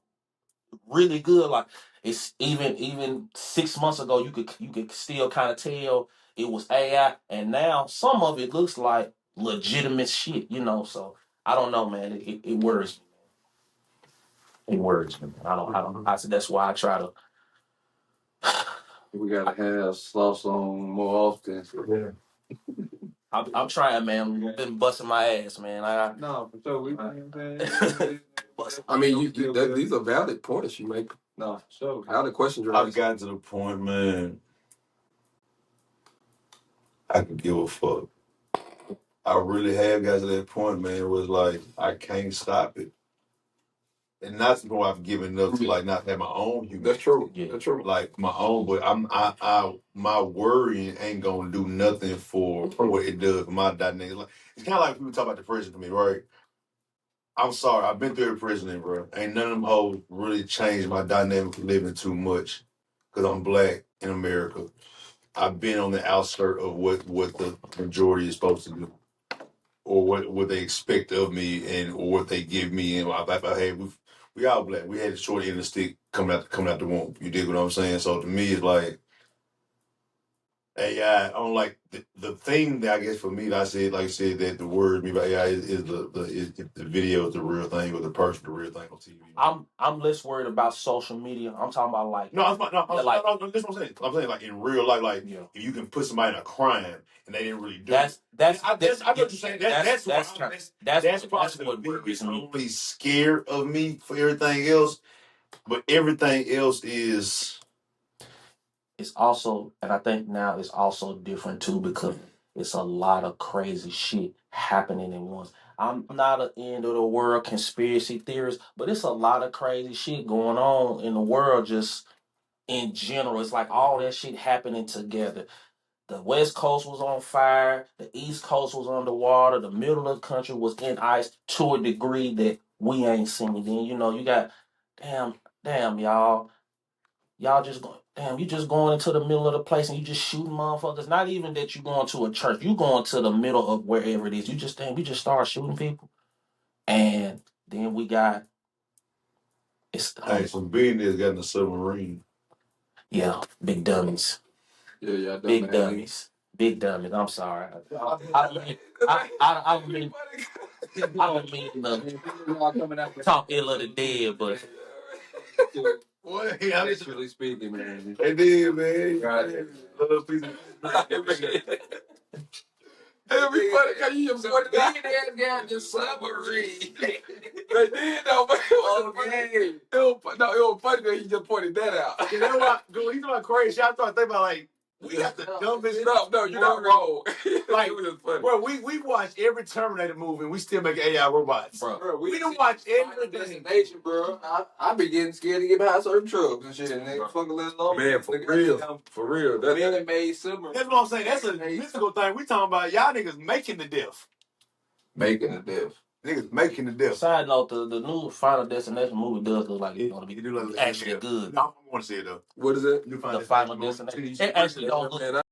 really good. Like it's even 6 months ago, you could still kind of tell it was AI, and now some of it looks like legitimate shit. So I don't know, man. It worries me. It worries me. Man. I don't. I said that's why I try to. We gotta have sloths on more often. Yeah. I'm trying, man. I've been busting my ass, man. No, for sure. I mean, these are valid points you make. No, sure. How the questions are. I've gotten to the point, man. I could give a fuck. I really have got to that point, man. It was like I can't stop it, and not to the point I've given up to like not have my own human. That's true. Yeah. That's true. Like my own, but my worrying ain't gonna do nothing for what it does for my dynamic. Like, it's kind of like people talk about depression to me, right? I'm sorry, I've been through every president, bro. Ain't none of them hoes really changed my dynamic of living too much, because I'm black in America. I've been on the outskirt of what the majority is supposed to do, or what they expect of me, or what they give me. And hey, we all black. We had the short end of the stick coming out the womb. You dig what I'm saying? So to me, it's like, AI. I don't like the thing that I guess for me, that I said, like I said, that the word me about AI is the video is the real thing, or the person the real thing on TV. I'm less worried about social media. I'm talking about like no, that's what I'm saying. I'm saying like in real life, like if you can put somebody in a crime and they didn't really do it. I get what you're saying. That's what worries me. Only scared of me for everything else, but everything else is. It's also, and I think now it's also different too, because it's a lot of crazy shit happening at once. I'm not an end of the world conspiracy theorist, but it's a lot of crazy shit going on in the world just in general. It's like all that shit happening together. The West Coast was on fire, the East Coast was underwater, the middle of the country was in ice to a degree that we ain't seen. Then you got damn y'all. Y'all just going, damn, you just going into the middle of the place and you just shooting motherfuckers. Not even that you going to a church. You going to the middle of wherever it is. You just start shooting people. And then we got some billionaires got in a submarine. Yeah, big dummies. Yeah, Big dummies. Big dummies. I'm sorry. I don't mean to talk ill of the dead, but What? Contextually speaking, man. They did, man. Right. Little piece of It'll be funny because you just pointed that Big ass guy just summary. They did though, but it was funny that he just pointed that out. You know what? You know what crazy? I thought they were like, we got the dumbest. No, you're not wrong. Like, it was just funny. bro, we watch every Terminator movie and we still make AI robots. Bro, we don't watch every destination, bro. I be getting scared to get behind certain trucks and shit. And they fucking let alone. Man, for real. That made summer. That's what I'm saying. That's a mystical thing. We talking about y'all niggas making the death. Making the death. Niggas making the death. Side note, the new Final Destination movie does look like it's gonna be It do look like actually good. No, I want to see it though. What is it? The Final Destination. It actually don't look.